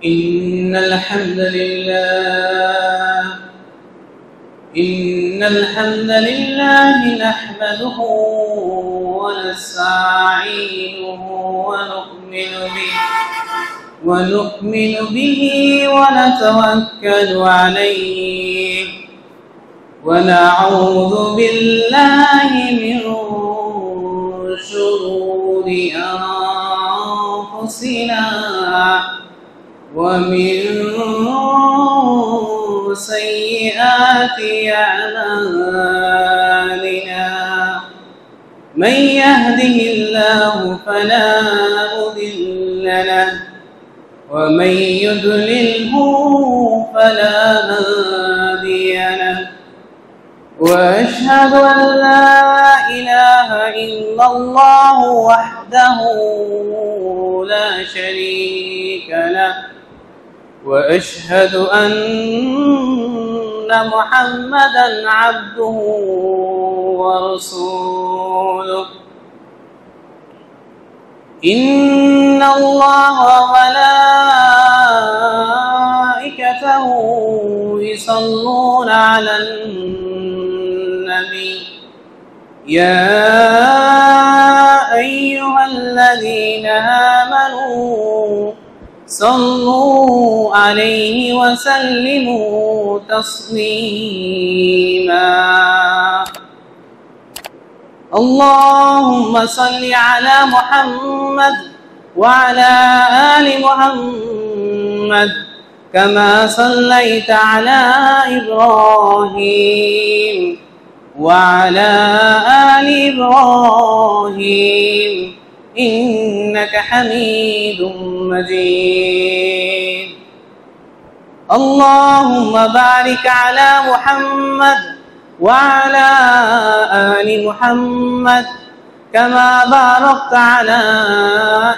إن الحمد لله نحمده ونستعينه ونؤمن به ونتوكل عليه ونعوذ بالله من شرور أنفسنا ومن سيئات أعمالنا من يهده الله فلا مضل له ومن يضلله فلا هادي له وأشهد أن لا إله إلا الله وحده لا شريك له وأشهد أن محمدا عبده ورسوله إن الله وملائكته يصلون على النبي يا أيها الذين آمنوا صلوا عليه وسلموا تسليما اللهم صل على محمد وعلى آل محمد كما صليت على إبراهيم وعلى آل إبراهيم إنك حميد مجيد اللهم بارك على محمد وعلى آل محمد كما باركت على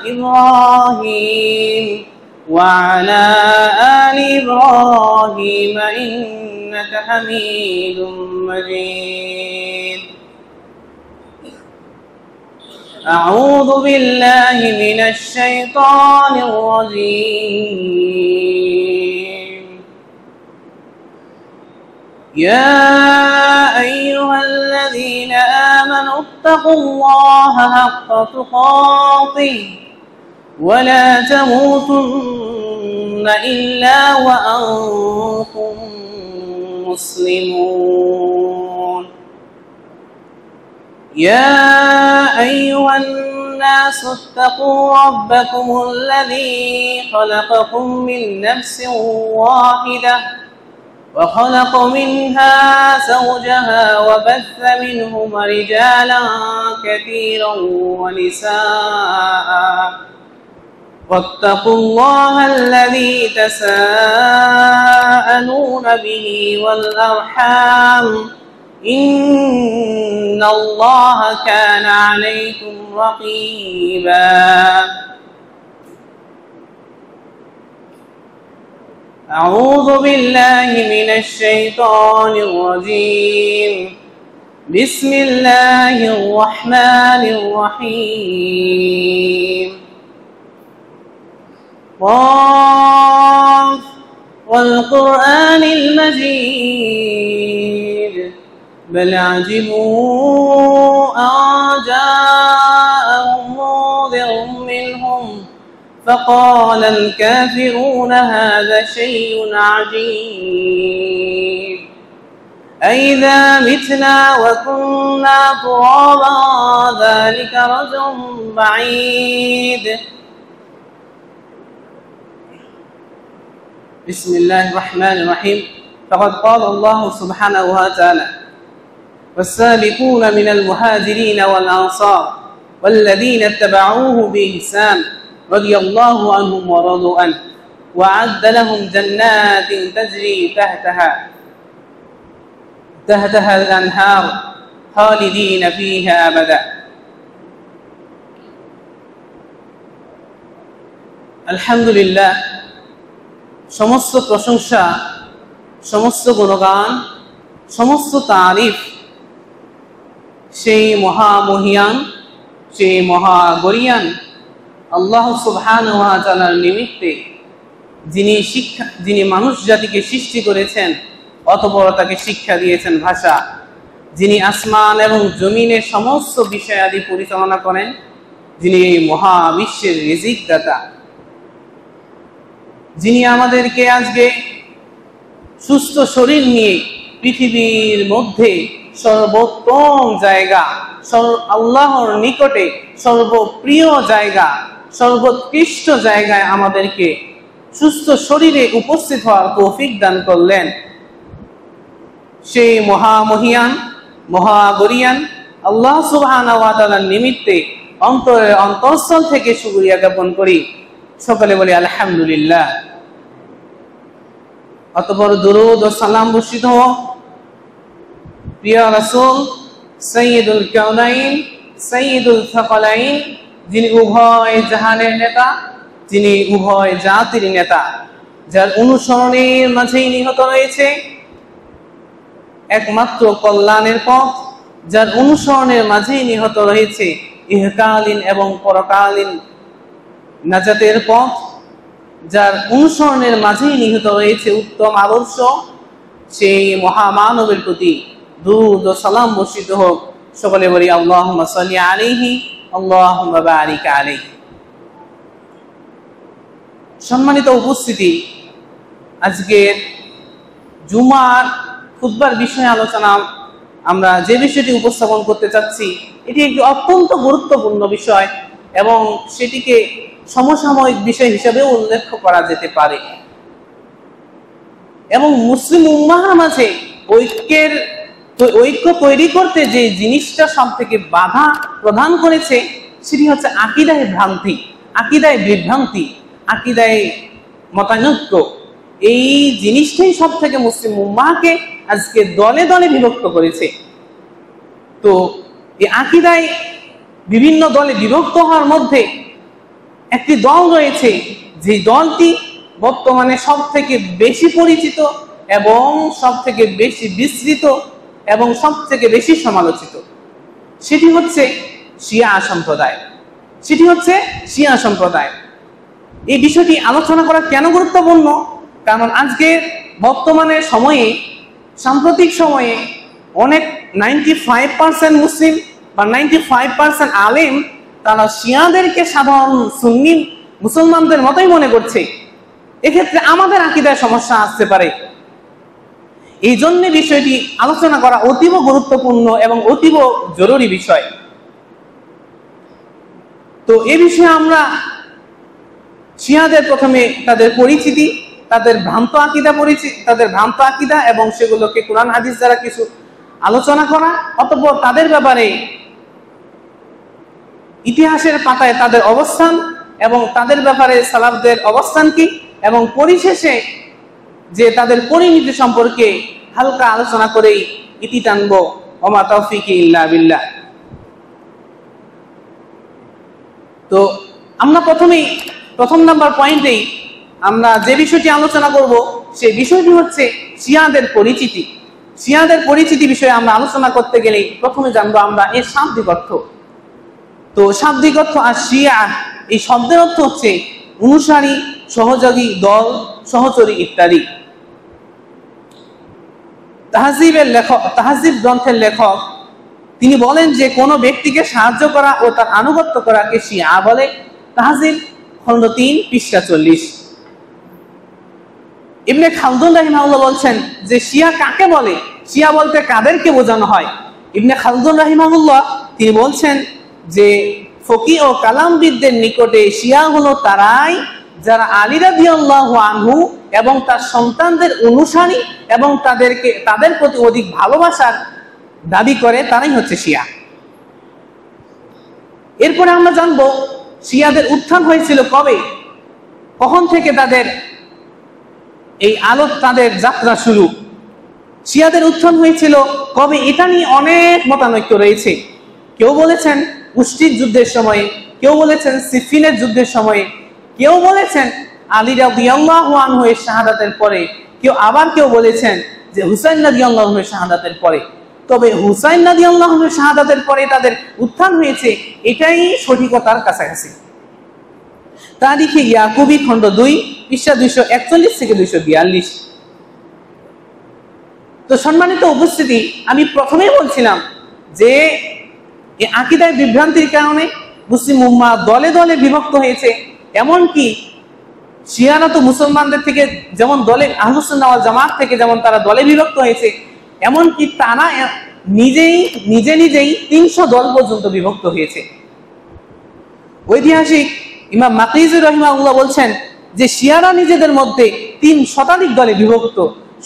إبراهيم وعلى آل إبراهيم إنك حميد مجيد أعوذ بالله من الشيطان الرجيم يا أيها الذين آمنوا اتقوا الله حق تقاته ولا تموتن إلا وأنتم مسلمون يا أيها الناس اتقوا ربكم الذي خلقكم من نفس واحدة وخلق منها زوجها وبث منهما رجالا كثيرا ونساء واتقوا الله الذي تساءلون به والأرحام إن الله كان عليكم رقيبا أعوذ بالله من الشيطان الرجيم بسم الله الرحمن الرحيم قاف والقرآن المجيد بل عجبوا أن جاءهم منذر منهم فقال الكافرون هذا شيء عجيب أئذا متنا وكنا ترابا ذلك رجع بعيد بسم الله الرحمن الرحيم فقد قال الله سبحانه وتعالى والسابقون من المهاجرين والأنصار والذين اتبعوه بإحسان رضي الله عنهم ورضوا عنه وأعد لهم جنات تجري تحتها الأنهار خالدين فيها أبدا الحمد لله সমস্ত প্রশংসা সমস্ত গুণগান সমস্ত তারিফ সেই মহামহিয়ান সেই মহাগরিয়ান আল্লাহ সুবহানাহু ওয়া তাআলার নিমিত্তে যিনি মানুষ জাতিকে সৃষ্টি করেছেন, অতঃপর তাকে শিক্ষা দিয়েছেন ভাষা, যিনি আসমান এবং জমিনের সমস্ত বিষয়াদি পরিচালনা করেন, যিনি এই মহাবিশ্বের রিজিক দাতা, যিনি আমাদেরকে আজকে সুস্থ শরীর নিয়ে পৃথিবীর মধ্যে সর্বোত্তম জায়গা, আল্লাহর নিকটে সর্বপ্রিয় জায়গা, সর্বোৎকৃষ্ট জায়গায় আমাদেরকে সুস্থ শরীরে উপস্থিত হওয়ার তৌফিক দান করলেন, সেই মহামহিয়ান মহাগরিয়ান আল্লাহ সুবহানাহু ওয়া তাআলার নিমিত্তে অন্তঃস্থল থেকে শুকরিয়া জ্ঞাপন করি। সকলে বলি আলহামদুলিল্লাহ। অতঃপর দুরূদ ও সালাম বর্ষিত হোক প্রিয় রাসূল সাইয়্যিদুল কাউনাইন সাইয়্যিদুল সাকালাইন, যিনি উভয় জাহানের নেতা, যিনি উভয় জাতির নেতা, যার অনুসরণের মাঝেই নিহত রয়েছে একমাত্র কল্যাণের পথ, যার অনুসরণের মাঝেই নিহত রয়েছে ইহকালীন এবং পরকালীন নাজাতের পথ, যার অনুসরণের মাঝেই নিহিত রয়েছে উত্তম আদর্শ, সেই মহামানবের প্রতি দুরূদ ও সালাম বর্ষিত হোক। সকলে বলি আল্লাহুম্মা সাল্লি আলাইহি আল্লাহুম্মা বারিক আলাইহি। সম্মানিত উপস্থিতি, আজকের জুমার খুতবার বিষয়ে আলোচনা আমরা যে বিষয়টি উপস্থাপন করতে চাচ্ছি, এটি একটি অত্যন্ত গুরুত্বপূর্ণ বিষয় এবং সেটিকে সমসাময়িক বিষয় হিসেবে উল্লেখ করা যেতে পারে। এবং মুসলিম উম্মাহর মাঝে ঐক্য তৈরি করতে যে জিনিসটা সব থেকে বাধা প্রদান করেছে সেটি হচ্ছে আকীদায় ভ্রান্তি, আকীদায় বিভ্রান্তি, আকীদায় মতানৈক্য। এই জিনিসটাই সব থেকে মুসলিম উম্মাহকে আজকে দলে দলে বিভক্ত করেছে। তো এই আকীদায় বিভিন্ন দলে বিভক্ত হওয়ার মধ্যে একটি দল রয়েছে, যে দলটি বর্তমানে সব থেকে বেশি পরিচিত এবং সব থেকে বেশি বিস্তৃত এবং সব থেকে বেশি সমালোচিত, সেটি হচ্ছে শিয়া সম্প্রদায়। সেটি হচ্ছে শিয়া সম্প্রদায়। এই বিষয়টি আলোচনা করা কেন গুরুত্বপূর্ণ? কারণ আজকে বর্তমানে সময়ে, সাম্প্রতিক সময়ে অনেক 95% মুসলিম বা 95% আলেম তারা শিয়াদেরকে সাধারণ সুন্নি মুসলমানদের মতোই মনে করছে। এক্ষেত্রে আমাদের আকীদায় সমস্যা আসতে পারে। এই জন্য বিষয়টি আলোচনা করা অতীব গুরুত্বপূর্ণ এবং অতীব জরুরি বিষয়। তো এই বিষয়ে আমরা শিয়াদের প্রথমে তাদের পরিচিতি, তাদের ভ্রান্ত আকীদা এবং সেগুলোকে কোরআন হাদিস দ্বারা কিছু আলোচনা করা, অতঃপর তাদের ব্যাপারে ইতিহাসের পাতায় তাদের অবস্থান এবং তাদের ব্যাপারে সালাফদের অবস্থান কি, এবং পরিশেষে যে তাদের পরিণতি সম্পর্কে হালকা আলোচনা করেই ইতি টানব। ওমা তাওফিকি ইল্লা বিল্লাহ। তো আমরা প্রথম নাম্বার পয়েন্টেই আমরা যে বিষয়টি আলোচনা করব সেই বিষয়টি হচ্ছে শিয়াদের পরিচিতি। শিয়াদের পরিচিতি বিষয়ে আমরা আলোচনা করতে গেলে প্রথমে জানবো আমরা এর শাব্দিক অর্থ। তো শাব্দিক অর্থ আর শিয়া এই শব্দের অর্থ হচ্ছে অনুসারী, সহযোগী, দল, সহচরী ইত্যাদি। তাহজিব গ্রন্থের লেখক তিনি বলেন যে কোন ব্যক্তিকে সাহায্য করা ও তার আনুগত্য করাকে শিয়া বলে। তাহজিব খণ্ড 3 পৃষ্ঠা 40। ইবনে খালদুন রাহিমাহুল্লাহ বলছেন যে শিয়া কাকে বলে, শিয়া বলতে কাদেরকে বোঝানো হয়। ইবনে খালদুন রাহিমাহুল্লাহ তিনি বলছেন যে ফকি ও কালামবিদদের নিকটে শিয়া হলো তারাই যারা আলী রাদিয়াল্লাহু আনহু এবং তার সন্তানদের অনুসারী এবং তাদের প্রতি অধিক ভালোবাসার দাবি করে, তারাই হচ্ছে শিয়া। এরপরে আমরা জানবো শিয়াদের উত্থান হয়েছিল কবে, কখন থেকে তাদের এই তাদের যাত্রা শুরু। শিয়াদের উত্থান হয়েছিল কবে, এটা নিয়ে অনেক মতানৈক্য রয়েছে। কেউ বলেছেন উষ্টির যুদ্ধের সময়ে, কেউ বলেছেন সিফিনের যুদ্ধের সময়ে, কেউ বলেছেন আলী রাদিয়াল্লাহু আনহু এর শাহাদাতের পরে, কেউ বলেছেন যে হুসাইন রাদিয়াল্লাহু আনহু এর শাহাদাতের পরে। তবে হুসাইন রাদিয়াল্লাহু আনহু এর শাহাদাতের পরে তাদের উত্থান হয়েছে, এটাই সঠিকতার কাছাকাছি। তারিখে ইয়াকুবি খণ্ড 2 পৃষ্ঠা 241 থেকে 242। তো সম্মানিত উপস্থিতি, আমি প্রথমেই বলছিলাম যে এই আকীদায় বিভ্রান্তির কারণে মুসলিম উম্মাহ দলে দলে বিভক্ত হয়েছে। এমনকি শিয়ারা তো মুসলমানদের থেকে যেমন দলে, আহলুস সুন্নাহ ওয়াল জামাত থেকে যেমন তারা দলে বিভক্ত হয়েছে, এমনকি তারা নিজেই 300 দল পর্যন্ত বিভক্ত হয়েছে। ঐতিহাসিক ইমাম মাকিজি রাহিমাহুল্লাহ বলছেন যে শিয়ারা নিজেদের মধ্যে 3 শতাধিক দলে বিভক্ত,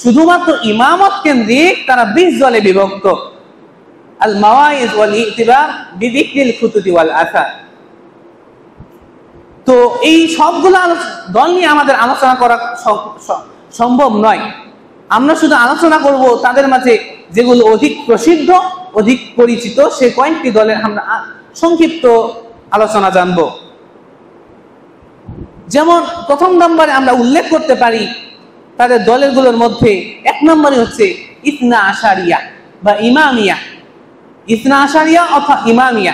শুধুমাত্র ইমামত কেন্দ্রিক তারা 20 দলে বিভক্ত। আল মাওয়াইজ ওয়াল ইতিবার বিযিকরিল খুতুতি ওয়াল আসার। তো এই সবগুলো দল নিয়ে আমাদের আলোচনা করা সম্ভব নয়। আমরা শুধু আলোচনা করব তাদের মাঝে যেগুলো অধিক প্রসিদ্ধ, অধিক পরিচিত, সে কয়েকটি দলের আমরা সংক্ষিপ্ত আলোচনা জানব। যেমন প্রথম নম্বরে আমরা উল্লেখ করতে পারি তাদের দলেরগুলোর মধ্যে 1 নম্বরে হচ্ছে ইসনা আশারিয়া বা ইমামিয়া। ইসনা আশারিয়া অথবা ইমামিয়া,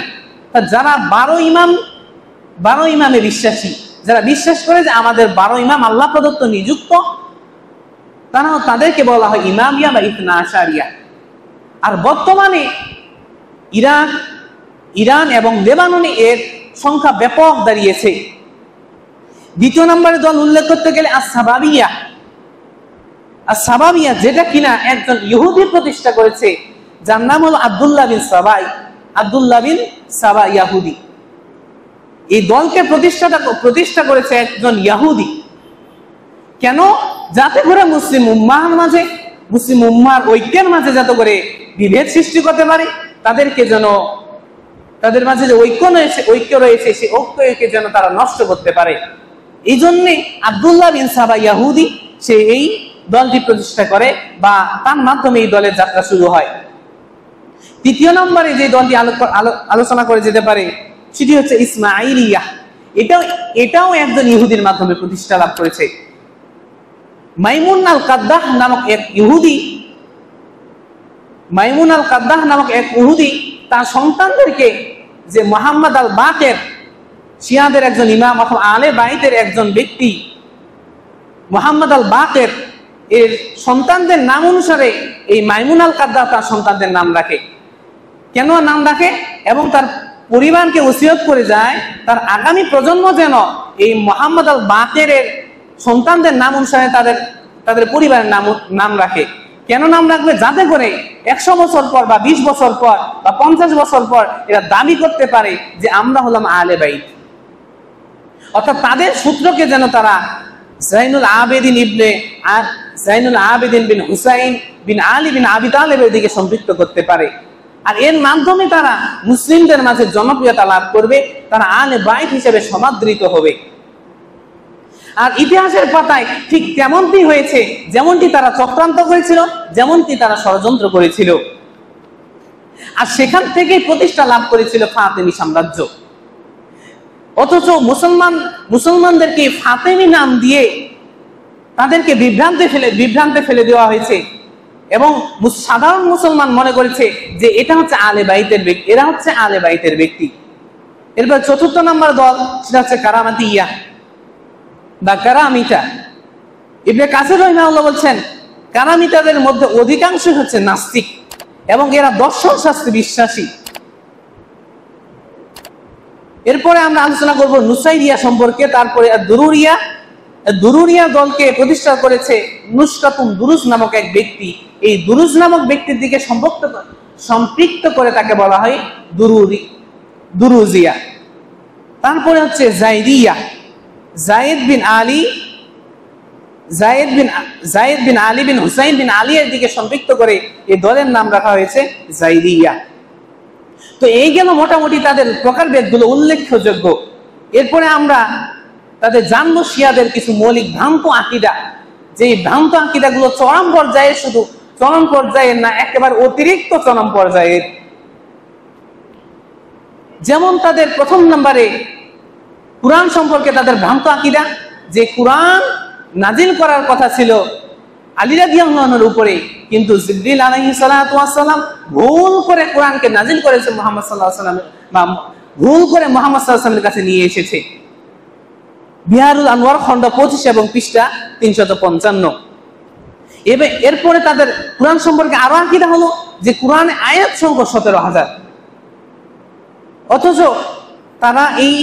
যারা 12 ইমামে বিশ্বাসী, যারা বিশ্বাস করে যে আমাদের 12 ইমাম আল্লাহ প্রদত্ত নিযুক্ত, তাদেরকে বলা হয় ইমামিয়া বা ইসনা আশারিয়া। আর বর্তমানে ইরান এবং লেবাননে এর সংখ্যা ব্যাপক দাঁড়িয়েছে। দ্বিতীয় নম্বরে দল উল্লেখ করতে গেলে আস-সাবাবিয়া। আস-সাবাবিয়া যেটা কিনা একজন ইহুদি প্রতিষ্ঠা করেছে, যার নাম হলো আব্দুল্লাহ বিন সাবা ইয়াহুদি। এই দলকে প্রতিষ্ঠা করেছে একজন ইয়াহুদি। কেন? যাতে করে মুসলিম উম্মাহর ঐক্যের মাঝে যাতে করে বিভেদ সৃষ্টি করতে পারে, তাদের মাঝে যে ঐক্য রয়েছে সেই ঐক্যকে যেন তারা নষ্ট করতে পারে। এই জন্যে আব্দুল্লাহ বিন সাবা ইয়াহুদি সে এই দলটি প্রতিষ্ঠা করে বা তার মাধ্যমে এই দলের যাত্রা শুরু হয়। তৃতীয় নম্বরে যে দলটি আলোচনা করে যেতে পারে সেটি হচ্ছে ইসমাইলিয়া। এটাও একজন ইহুদির মাধ্যমে প্রতিষ্ঠা লাভ করেছে। মাইমুন আল কাদ্দাহ নামক এক ইহুদি তার সন্তানদেরকে, যে মুহাম্মদ আল বাকের, শিয়াদের একজন ইমাম অথবা আলে বাইতের একজন ব্যক্তি, মুহাম্মদ আল বাকের এর সন্তানদের নাম অনুসারে এই মাইমুন আল কাদ্দাহ তার সন্তানদের নাম রাখে। কেন নাম রাখে? এবং তার পরিবারকে ওসিয়ত করে যায় তার আগামী প্রজন্ম যেন এই মুহাম্মদ আল বাকের সন্তানদের নাম অনুসারে তাদের পরিবারের নাম রাখে। কেন নাম রাখবে? যাতে করে 100 বছর পর বা 20 বছর পর বা 50 বছর পর এরা দাবি করতে পারে যে আমরা হলাম আলে বাইত। অর্থাৎ তাদের সূত্রকে যেন তারা জাইনুল আবেদিন বিন হুসাইন বিন আলী বিন আবি তালেবের দিকে সম্পৃক্ত করতে পারে। আর এর মাধ্যমে তারা মুসলিমদের মাঝে জনপ্রিয়তা লাভ করবে, তারা আলে বাইত হিসেবে সমাদৃত হবে। আর ইতিহাসের পাতায় ঠিক তেমনটি হয়েছে, যেমনটি তারা চক্রান্ত করেছিল, যেমনটি তারা ষড়যন্ত্র করেছিল। আর সেখান থেকেই প্রতিষ্ঠা লাভ করেছিল ফাতেমি সাম্রাজ্য। অথচ মুসলমানদেরকে ফাতেমি নাম দিয়ে তাদেরকে বিভ্রান্তে ফেলে দেওয়া হয়েছে এবং সাধারণ মুসলমান মনে করেছে যে এটা হচ্ছে আলে বাইতের ব্যক্তি, এরা হচ্ছে আলে বাইতের ব্যক্তি। এরপর চতুর্থ নম্বর দল, সেটা হচ্ছে কারামাতিয়া বা কারামিতা। ইবনে কাসির রাহিমাহুল্লাহ বলছেন কারামিতাদের মধ্যে অধিকাংশ হচ্ছে নাস্তিক এবং এরা দর্শন শাস্ত্রে বিশ্বাসী। এরপরে আমরা আলোচনা করব নুসাইরিয়া সম্পর্কে। তারপরে দুরুরিয়া দলকে প্রতিষ্ঠা করেছে নুসরাতুন দুরুজ নামক এক ব্যক্তি। এই দুরুজ নামক ব্যক্তির দিকে সম্পৃক্ত করে তাকে বলা হয় দুরুজিয়া। তারপরে হচ্ছে জাইদিয়া, জায়েদ বিন আলী বিন হুসাইন বিন আলী এর দিকে সম্পৃক্ত করে এই দলের নাম রাখা হয়েছে জাইদিয়া। তো এই গেল মোটামুটি তাদের প্রকারভেদগুলো উল্লেখযোগ্য। এরপরে আমরা তাদের জানবো শিয়াদের কিছু মৌলিক ভ্রান্ত আকীদা, যে ভ্রান্ত আকীদাগুলো চরম পর্যায়ের না, একেবারে অতিরিক্ত চরম পর্যায়ের। যেমন তাদের প্রথম নম্বরে কুরআন সম্পর্কে তাদের ভ্রান্ত আকীদা, যে কুরআন নাজিল করার কথা ছিল আলী রাদিয়াল্লাহু আনহুর উপরে, কিন্তু জিবরিল আলাইহিস সালাতু ওয়াস সালাম ভুল করে কোরআনকে নাজিল করেছে মুহাম্মদ সাল্লাল্লাহু আলাইহি ওয়াসাল্লাম, বা ভুল করে মুহাম্মদ সাল্লাল্লাহু আলাইহি ওয়াসাল্লামের কাছে নিয়ে এসেছে। বিহারুল আনোয়ার খণ্ড 25 এবং পৃষ্ঠা 355। এরপরে তাদের কোরআন সম্পর্কে আরো আকীদা হলো যে কোরআনে আয়াত সংখ্যা 17,000, অথচ তারা এই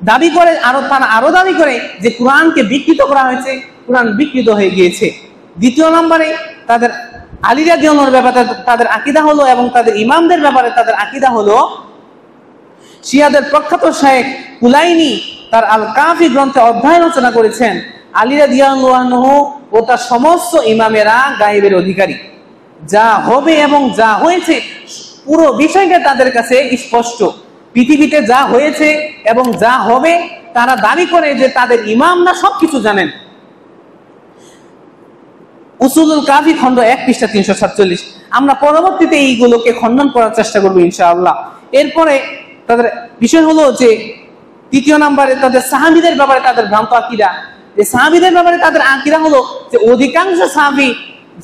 দাবি করে আরো দাবি করে যে কোরআনকে বিকৃত করা হয়েছে, কোরআন বিকৃত হয়ে গিয়েছে। দ্বিতীয় নম্বরে তাদের আলী রাদিয়াল্লাহু আনহুর ব্যাপারে তাদের আকীদা হলো এবং তাদের ইমামদের ব্যাপারে তাদের আকীদা হলো, শিয়াদের প্রখ্যাত শায়েখ কুলাইনি তার আল কাফি গ্রন্থে অধ্যায় রচনা করেছেন, আলী রাদিয়াল্লাহু আনহু ও তার সমস্ত ইমামেরা গায়েবের অধিকারী। যা হবে এবং যা হয়েছে পুরো বিষয়টা তাদের কাছে স্পষ্ট। পৃথিবীতে যা হয়েছে এবং যা হবে তারা দাবি করে যে তাদের ইমামরা সবকিছু জানেন। উসুলুল কাফি খণ্ড 1 পৃষ্ঠা 347। আমরা পরবর্তীতে এইগুলোকে খণ্ডন করার চেষ্টা করবো ইনশাআল্লাহ। এরপরে তাদের বিষয় হলো যে তৃতীয় নম্বরে তাদের সাহাবীদের ব্যাপারে তাদের ভ্রান্ত আকীদা। যে সাহাবীদের ব্যাপারে তাদের আকীদা হলো যে অধিকাংশ সাহাবী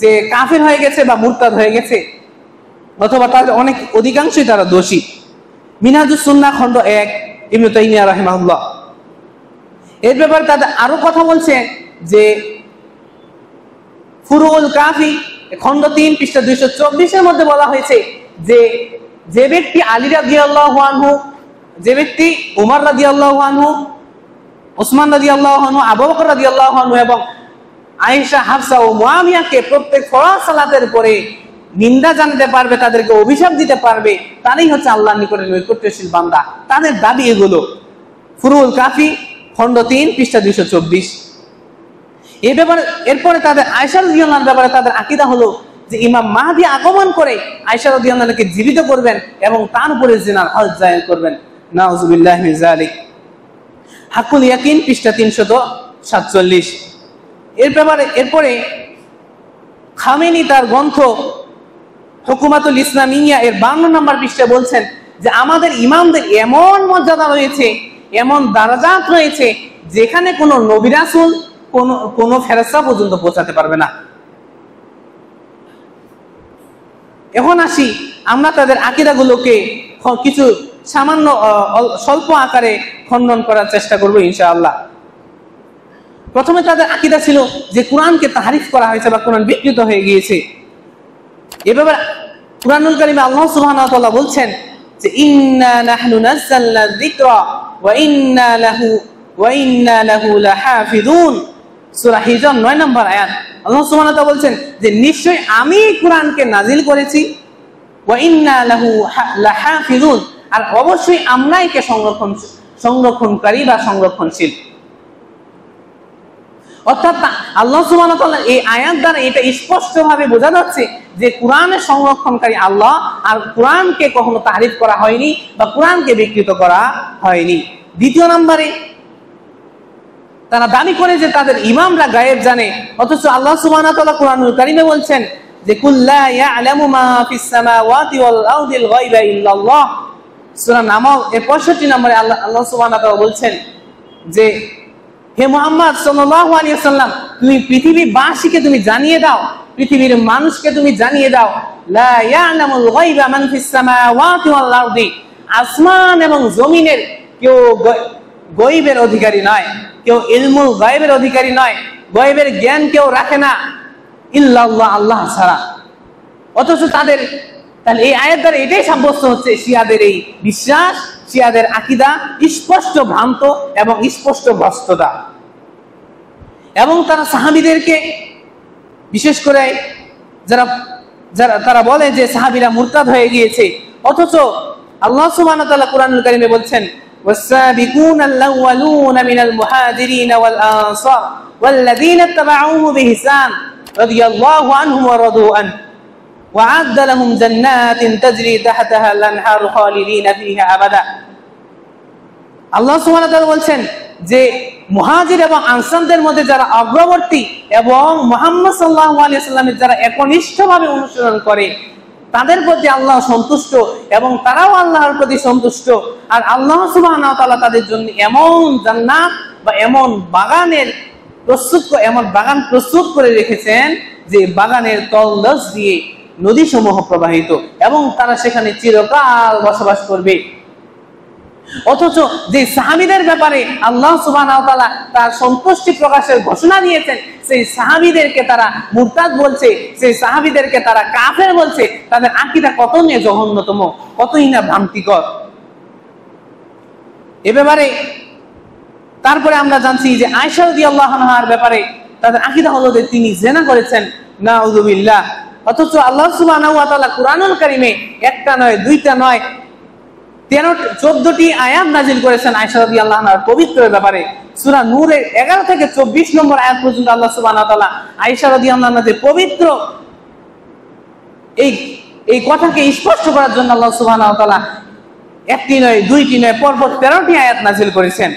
যে কাফির হয়ে গেছে বা মুরতাদ হয়ে গেছে, অথবা তাদের অধিকাংশই তারা দোষী। মিনহাজুস সুন্নাহ খণ্ড 1 ইবনে তাইমিয়া রাহিমাহুল্লাহ। এর ব্যাপারে তাদের আরো কথা বলছে যে ফুরুউল কাফি খণ্ড 3 পৃষ্ঠা 224 এর মধ্যে বলা হয়েছে যে ব্যক্তি আলী রাদিয়াল্লাহু আনহু, যে ব্যক্তি উমর রাদিয়াল্লাহু আনহু, ওসমান রাদিয়াল্লাহু আনহু, আবু বকর রাদিয়াল্লাহু আনহু এবং আয়েশা, হাফসা ও মুয়াবিয়াকে প্রত্যেক ফরজ সালাতের পরে নিন্দা জানাতে পারবে, তাদেরকে অভিশাপ দিতে পারবে, তারাই হচ্ছে আল্লাহর নিকটে নৈকট্যশীল বান্দা। তাদের দাবি এগুলো। ফুরুউল কাফি খণ্ড 3 পৃষ্ঠা 224। এই ব্যাপারে এরপরে তাদের আয়েশা রাদিয়াল্লাহু আনহার ব্যাপারে তাদের আকীদা হলো যে ইমাম মাহদী আগমন করে আয়েশা রাদিয়াল্লাহু আনহাকে জীবিত করবেন এবং তার উপরে জিনার হদ জায়েজ করবেন। নাউযুবিল্লাহি মিন যালিক। হাকুল ইয়াকিন পৃষ্ঠা 347। এরপরে খামেনি তার গ্রন্থ হুকুমাতুল ইসলামিয়া এর 52 নম্বর পৃষ্ঠায় বলছেন যে আমাদের ইমামদের এমন মর্যাদা রয়েছে, এমন দারাজাত রয়েছে, যেখানে কোনো নবী রাসূল কোনো ফেরেশতা পর্যন্ত পৌঁছাতে পারবে না। এখন আসি আমরা তাদের আকীদাগুলোকে কিছু সামান্য স্বল্প আকারে খণ্ডন করার চেষ্টা করব ইনশাআল্লাহ। প্রথমে তাদের আকীদা ছিল যে কোরআনকে তাহরিফ করা হয়েছে বা কোরআন বিকৃত হয়ে গিয়েছে। এভাবে কুরআনুল কারীমে আল্লাহ সুবহানাহু ওয়া তাআলা বলছেন যে ইন্না নাহনু নাযালনা যিকরা ওয়া ইন্না লাহু লাহাফিজুন। সূরা হিজর 9 নম্বর আয়াত। আল্লাহ সুবহানাহু ওয়া তাআলা বলছেন যে নিশ্চয় আমি কোরআনকে নাজিল করেছি, ওয়া ইন্না লাহু লাহাফিজুন, আর অবশ্যই আমরা একে সংরক্ষণকারী বা সংরক্ষণশীল। অর্থাৎ আল্লাহ সুবহানাহু ওয়া তাআলা এই আয়াত দ্বারা এটা স্পষ্টভাবে বোঝা যাচ্ছে যে কোরআনের সংরক্ষণকারী আল্লাহ, আর কোরআনকে কখনো তাহরিফ করা হয়নি বা কোরআনকে বিকৃত করা হয়নি। দ্বিতীয় নম্বরে তারা দাবি করে যে তাদের ইমামরা গায়েব জানে, অথচ আল্লাহ সুবহানাহু ওয়া তাআলা কুরআনুল কারীমে বলছেন যে কুল লা ইয়ালামু মা ফিস সামাওয়াতি ওয়াল আরদিল গায়বা ইল্লাল্লাহ। সূরা নামল এর 65 নম্বরে আল্লাহ সুবহানাহু ওয়া তাআলা বলছেন যে হে মুহাম্মদ সাল্লাল্লাহু আলাইহি ওয়াসাল্লাম, তুমি পৃথিবীবাসীকে তুমি জানিয়ে দাও, পৃথিবীর মানুষকে তুমি জানিয়ে দাও, লা ইয়ালামুল গায়বা মান ফিস সামাওয়াতি ওয়াল আরদি, আসমান এবং জমিনের কেউ গায়বের অধিকারী নয়, কেউ ইলমুল গায়বের অধিকারী নয়, গায়বের জ্ঞান কেউ রাখে না ইল্লাল্লাহ, আল্লাহ ছাড়া। অথচ তাহলে এই আয়াত দ্বারা এটাই সাব্যস্ত হচ্ছে শিয়াদের এই বিশ্বাস, শিয়াদের আকীদা স্পষ্ট ভ্রান্ত এবং স্পষ্ট ভ্রষ্টতা। এবং তারা সাহাবীদেরকে বিশেষ করে যারা তারা বলে যে সাহাবীরা মুরতাদ হয়ে গিয়েছে, অথচ আল্লাহ সুবহানাহু ওয়া তাআলা কুরআনুল কারীমে বলছেন والسابقون الأولون من المهاجرين والأنصار والذين اتبعوه بإحسان رضي الله عنهم ورضوا عنه وأعد لهم جنات تجري تحتها الأنهار خالدين فيها أبدا। আল্লাহ সুবহানাহু ওয়া তাআলা বলছেন যে মুহাজির এবং আনসারদের মধ্যে যারা অগ্রবর্তী এবং মুহাম্মদ সাল্লাল্লাহু আলাইহি ওয়াসাল্লামের যারা একনিষ্ঠভাবে অনুসরণ করে, তাদের প্রতি আল্লাহ সন্তুষ্ট এবং তারাও আল্লাহর প্রতি সন্তুষ্ট। আর আল্লাহ সুবহানাহু ওয়া তাআলা তাদের জন্য এমন জান্নাত বা এমন বাগান প্রস্তুত করে রেখেছেন যে বাগানের তলদেশ দিয়ে নদীসমূহ প্রবাহিত, এবং তারা সেখানে চিরকাল বসবাস করবে। অথচ যে সাহাবীদের ব্যাপারে আল্লাহ সুবহানাহু ওয়া তাআলা তার সন্তুষ্টি প্রকাশের ঘোষণা দিয়েছেন, সেই সাহাবীদেরকে তারা মুরতাদ বলছে, সেই সাহাবীদেরকে তারা কাফের বলছে, তাদের আকীদা কত নিয়ে জঘন্যতম, কতই না ভ্রান্তিকর। এ ব্যাপারে তারপরে আমরা জানছি যে আয়েশা রাদিয়াল্লাহু আনহার ব্যাপারে তাদের আকীদা হলো যে তিনি জিনা করেছেন, নাউযুবিল্লাহ। অথচ আল্লাহ সুবহানাহু ওয়া তাআলা কুরআনুল কারীমে একটা নয়, দুইটা নয়, 14টি আয়াত নাযিল করেছেন আয়েশা রাদিয়াল্লাহু আনহার পবিত্রের ব্যাপারে। সূরা নূরের 11 থেকে 24 নম্বর আয়াত পর্যন্ত আল্লাহ সুবহানাহু ওয়া তাআলা আয়েশা রাদিয়াল্লাহু আনহার পবিত্র এই কথাকে স্পষ্ট করার জন্য আল্লাহ সুবহানাহু ওয়া তাআলা একটি নয়, দুইটি নয়, পরপর 13টি আয়াত নাযিল করেছেন।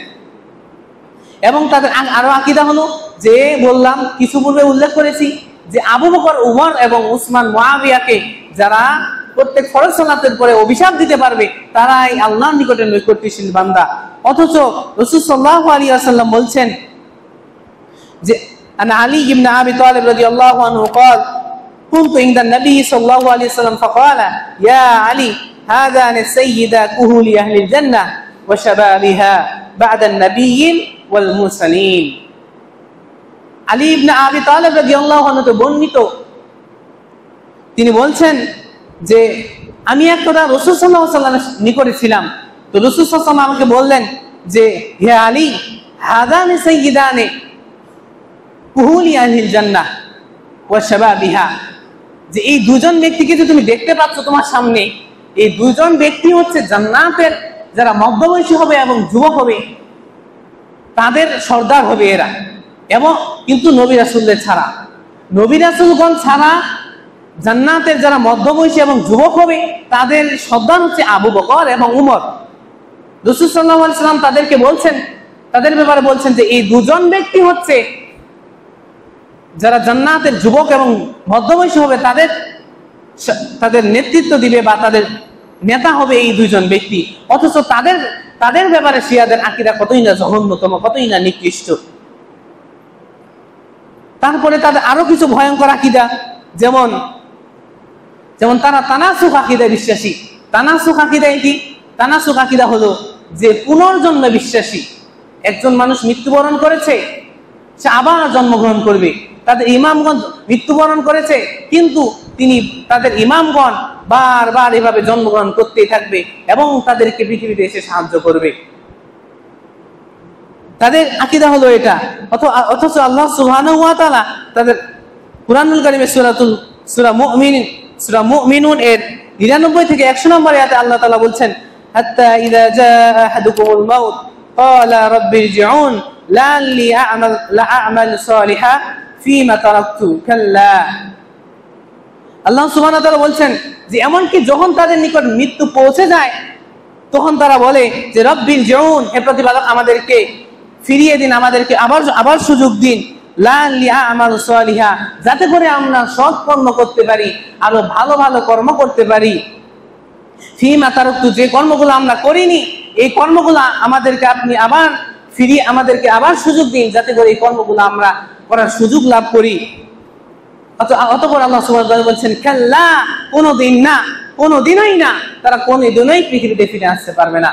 এবং তাদের আরো আকীদা হলো যে, বললাম কিছু পূর্বে উল্লেখ করেছি যে আবু বকর, উমর এবং উসমান, মুআবিয়াকে যারা প্রত্যেক ফরজ সালাতের পরে অভিশাপ দিতে পারবে তারাই আল্লাহর নিকটে নৈকট্যশীল বান্দা। অথচ রাসূল সাল্লাল্লাহু আলাইহি ওয়াসাল্লাম বলছেন যে আন আলী ইবনে আবি তালিব রাদিয়াল্লাহু আনহু قال كنت عند النبي صلى الله عليه وسلم فقال يا علي هذان سيدا كهول اهل الجنه وشبابها بعد النبيين والمرسلين। আলী ইবনে আবি তালিব রাদিয়াল্লাহু আনহু বর্ণিত, তিনি বলছেন যে আমি একদা রাসূল সাল্লাল্লাহু আলাইহি ওয়াসাল্লামের নিকটে ছিলাম, তো রাসূল সাল্লাল্লাহু আলাইহি ওয়াসাল্লাম আমাকে বললেন যে হে আলী, হাদানি সাইয়্যিদানি কুহুলি আহলিল জান্নাহ ওয়া শাবাবিহা, যে এই দুজন ব্যক্তিকে যে তুমি দেখতে পাচ্ছ তোমার সামনে, এই দুজন ব্যক্তি হচ্ছে জান্নাতের যারা মধ্যবয়সী হবে এবং যুবক হবে তাদের সর্দার হবে এরা। এবং কিন্তু নবী রাসূলদের ছাড়া, নবী রাসূলগণ ছাড়া জান্নাতের যারা মধ্যবয়সী এবং যুবক হবে তাদের সর্দার হচ্ছে আবু বকর এবং উমর। রাসূল সাল্লাল্লাহু আলাইহি ওয়াসাল্লাম তাদেরকে বলছেন, তাদের ব্যাপারে বলছেন যে এই দুজন ব্যক্তি হচ্ছে যারা জান্নাতের যুবক এবং মধ্যবয়সী হবে তাদের নেতৃত্ব দিবে বা তাদের নেতা হবে এই দুইজন ব্যক্তি। অথচ তাদের ব্যাপারে শিয়াদের আকীদা কতই না জঘন্যতম, কতই না নিকৃষ্ট। তারপরে তাদের আরো কিছু ভয়ঙ্কর আকীদা, যেমন তারা তানাসুখ আকীদায় বিশ্বাসী। তানাসুখ আকীদা কি? তানাসুখ আকীদা হলো যে পুনর্জন্মে বিশ্বাসী। একজন মানুষ মৃত্যুবরণ করেছে, সে আবার জন্মগ্রহণ করবে। তাদের ইমামগণ মৃত্যুবরণ করেছে, কিন্তু তাদের ইমামগণ বারবার এভাবে জন্মগ্রহণ করতেই থাকবে এবং তাদেরকে পৃথিবীতে এসে সাহায্য করবে। তাদের আকীদা হলো এটা। অথচ আল্লাহ সুবহানাহু ওয়া তাআলা তাদের কুরআনুল কারীমে সূরা মুমিনুন এর 99 থেকে 100 নম্বর আয়াতে আল্লাহ তাআলা বলছেন, হাত্তা ইযা জাআ আহাদুকুমুল মাউত ক্বালা রাব্বিরজিউন লাআল্লি আ'মাল সালিহান ফীমা তারাকতু কাল্লা। আল্লাহ সুবহানাহু ওয়া তাআলা বলছেন যে এমনকি যখন তাদের নিকট মৃত্যু পৌঁছে যায় তখন তারা বলে যে রাব্বিরজিউন, হে প্রতিপালক আমাদেরকে ফিরিয়ে দিন, আমাদেরকে আবার সুযোগ দিন, লাআল্লি আ'মাল সালিহান, যাতে করে আমরা সৎ কর্ম করতে পারি, আরো ভালো ভালো কর্ম করতে পারি। ফীমা তারাকতু, যে কর্মগুলো আমরা করিনি এই কর্মগুলো আমাদেরকে আপনি আমাদেরকে আবার সুযোগ দিন, যাতে করে এই কর্মগুলো আমরা করার সুযোগ লাভ করি। অতঃপর আল্লাহ সুবহানাহু ওয়া তাআলা বলছেন, কাল্লা, কোনদিন না, কোনদিনই না, তারা কোনদিনই পৃথিবীতে ফিরে আসতে পারবে না,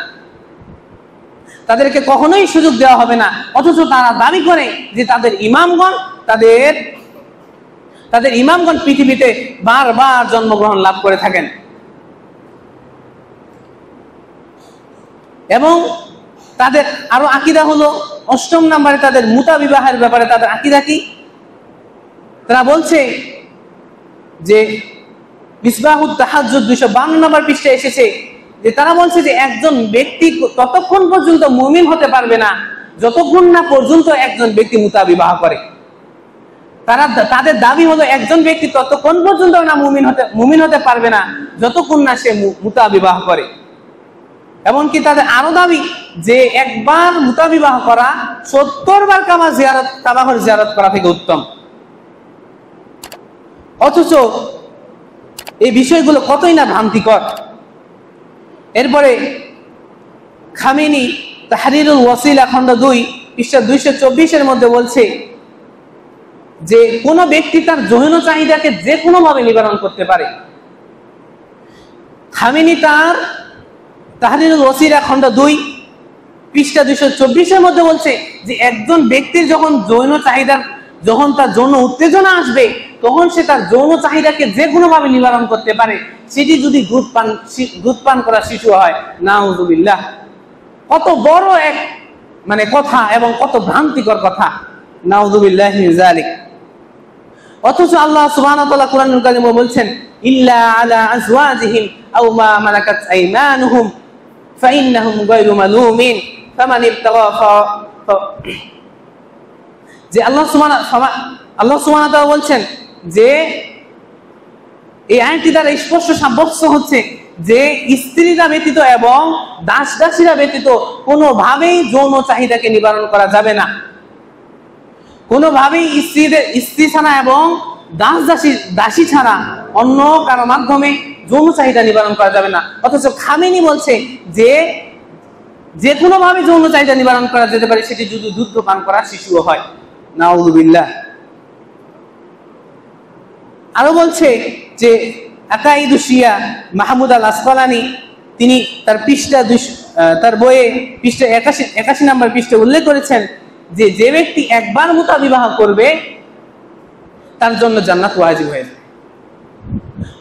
তাদেরকে কখনোই সুযোগ দেওয়া হবে না। অথচ তারা দাবি করে যে তাদের ইমামগণ পৃথিবীতে বারবার জন্মগ্রহণ লাভ করে থাকেন। এবং তাদের আরো আকীদা হলো 8ম নম্বরে তাদের মুতা বিবাহের ব্যাপারে তাদের আকীদা কি? তারা বলছে যে মিসবাহুত তাহাজ্জুদ 252 নম্বর পৃষ্ঠায় এসেছে যে তারা বলছে যে একজন ব্যক্তি ততক্ষণ পর্যন্ত মুমিন হতে পারবে না যতক্ষণ না পর্যন্ত একজন ব্যক্তি মুতা বিবাহ করে। তাদের দাবি হলো একজন ব্যক্তি ততক্ষণ পর্যন্ত না মুমিন হতে পারবে না যতক্ষণ না সে মুতা বিবাহ করে। এমনকি তাদের আরো দাবি যে একবার মুতা বিবাহ করা 70 বার কাবাঘর জিয়ারত করা থেকে উত্তম। অথচ এই বিষয়গুলো কতই না ভ্রান্তিকর। এরপরে খামেনি তাহরিরুল ওয়াসিলা খণ্ড 2 পৃষ্ঠা 224 মধ্যে বলছে যে কোন ব্যক্তি তার যৌন চাহিদাকে যে কোনো ভাবে নিবারণ করতে পারে। খামেনি তাহরিরুল ওসিরা খণ্ড 2 পৃষ্ঠা 224 মধ্যে বলছে যে একজন ব্যক্তির যখন তার যৌন উত্তেজনা আসবে, তখন সে তার যৌন চাহিদাকে যে কোনো ভাবে নিবারণ করতে পারে, সেটি যদি দুধ পান করা শিশু হয়। নাউযুবিল্লাহ। কত বড় এক কথা এবং কত ভ্রান্তিকর কথা। নাউযুবিল্লাহি মিন যালিক। অথচ আল্লাহ সুবহানাহু ওয়া তাআলা কুরআনুল কারীমে বলছেন, ইল্লা আলা আজওয়াজিহিম আও মা মালাকাত আইমানুহুম ফাইন্নাহুম গায়রু মালুমিন ফামান ইবতাগা যে আল্লাহ সুবহানাহু ওয়া তাআলা বলছেন যে এই আয়াতটি দ্বারা স্পষ্ট সাব্যস্ত হচ্ছে যে স্ত্রীরা ব্যতীত এবং দাসীরা ব্যতীত কোনোভাবেই যৌন চাহিদাকে নিবারণ করা যাবে না। কোনোভাবেই স্ত্রী ছাড়া এবং দাসী ছাড়া অন্য কারো মাধ্যমে যৌন চাহিদা নিবারণ করা যাবে না। অথচ খামেনি বলছে যে কোনোভাবে যৌন চাহিদা নিবারণ করা যেতে পারে, সেটি যদি দুধ পান করা শিশুও হয়। নাউযুবিল্লাহ। আরো বলছে যে আকাইদু শিয়া মাহমুদ আল আসকালানি তিনি তার বইয়ে পৃষ্ঠা 81 নম্বর পৃষ্ঠাে উল্লেখ করেছেন যে ব্যক্তি একবার মুতাবিবাহ করবে তার জন্য জান্নাত ওয়াজিব হয়ে যাবে।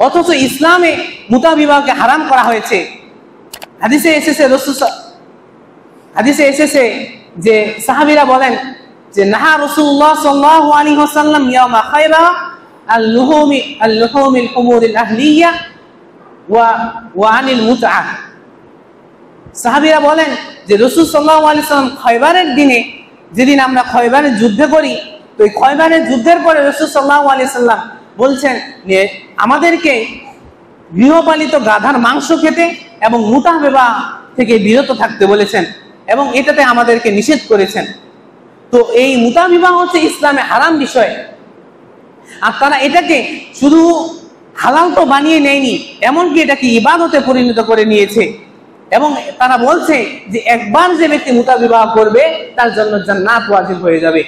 অথচ ইসলামে মুতাবিবাহকে হারাম করা হয়েছে। হাদিসে এসেছে যে সাহাবীরা বলেন যে নাহা রাসূলুল্লাহ সাল্লাল্লাহু আলাইহি ওয়াসাল্লাম ইয়াউমা খায়বার আল-লুহুমিল হুমুরিল আহলিয়া ওয়া আনিল মুতআ। সাহাবীরা বলেন যে রাসূল সাল্লাল্লাহু আলাইহি ওয়াসাল্লাম খায়বারের দিনে, যেদিন আমরা খায়বারের যুদ্ধ করি, তো এই খায়বারের যুদ্ধের পরে রাসূল সাল্লাল্লাহু আলাইহি ওয়াসাল্লাম বলছেন যে আমাদেরকে গৃহপালিত গাধার মাংস খেতে এবং মুতাহ বিবাহ থেকে বিরত থাকতে বলেছেন এবং এটাতে আমাদেরকে নিষেধ করেছেন। তো এই মুতাহ বিবাহ হচ্ছে ইসলামে হারাম বিষয়। আর তারা এটাকে শুধু হালাল তো বানিয়ে নেয়নি, এমনকি এটাকে ইবাদতে পরিণত করে নিয়েছে। এবং তারা বলছে যে একবার যে ব্যক্তি মুতাহ বিবাহ করবে তার জন্য জান্নাত ওয়াজিব হয়ে যাবে।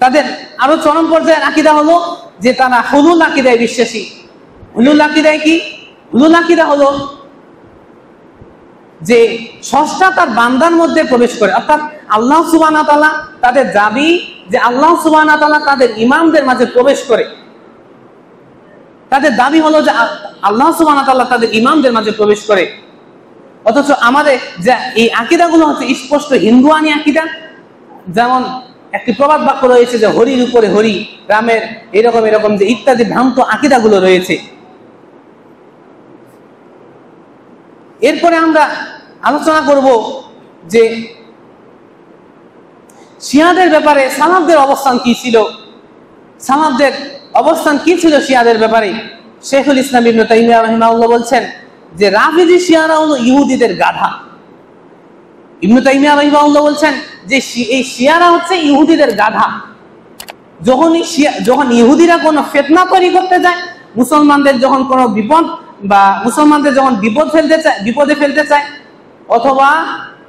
তাদের আরো চরম পর্যায়ের আকীদা হলো যে তারা হুলুল আকীদায় বিশ্বাসী। হুলুল আকীদায় কি? হুলুল আকীদা হলো যে স্রষ্টা তার বান্দার মধ্যে প্রবেশ করে, অর্থাৎ আল্লাহ সুবহানাহু ওয়া তাআলা, তাদের দাবি যে আল্লাহ সুবহানাহু ওয়া তাআলা তাদের ইমামদের মাঝে প্রবেশ করে। তাদের দাবি হলো যে আল্লাহ সুবহানাহু ওয়া তাআলা তাদের ইমামদের মাঝে প্রবেশ করে। অথচ আমাদের যে এই আকীদাগুলো হচ্ছে স্পষ্ট হিন্দুয়ানি আকীদা। যেমন একটি প্রবাদ বাক্য রয়েছে যে হরির উপরে হরি, রামের এরকম যে ইত্যাদি ভ্রান্ত আকীদাগুলো রয়েছে। এরপরে আমরা আলোচনা করব যে শিয়াদের ব্যাপারে সালাফদের অবস্থান কি ছিল। সালাফদের অবস্থান কি ছিল শিয়াদের ব্যাপারে? শেখুল ইসলাম ইবনে তাইমিয়া রাহিমাহুল্লাহ বলছেন যে রাফিজি শিয়ারা হলো ইহুদিদের গাধা। ইবনে তাইমিয়া রাহিমাহুল্লাহ বলছেন যে এই শিয়ারা হচ্ছে ইহুদিদের গাধা। যখন ইহুদিরা কোনো ফিতনা তৈরি করতে যায়, মুসলমানদের যখন কোনো বিপদ বা মুসলমানদের যখন বিপদে ফেলতে চায়, অথবা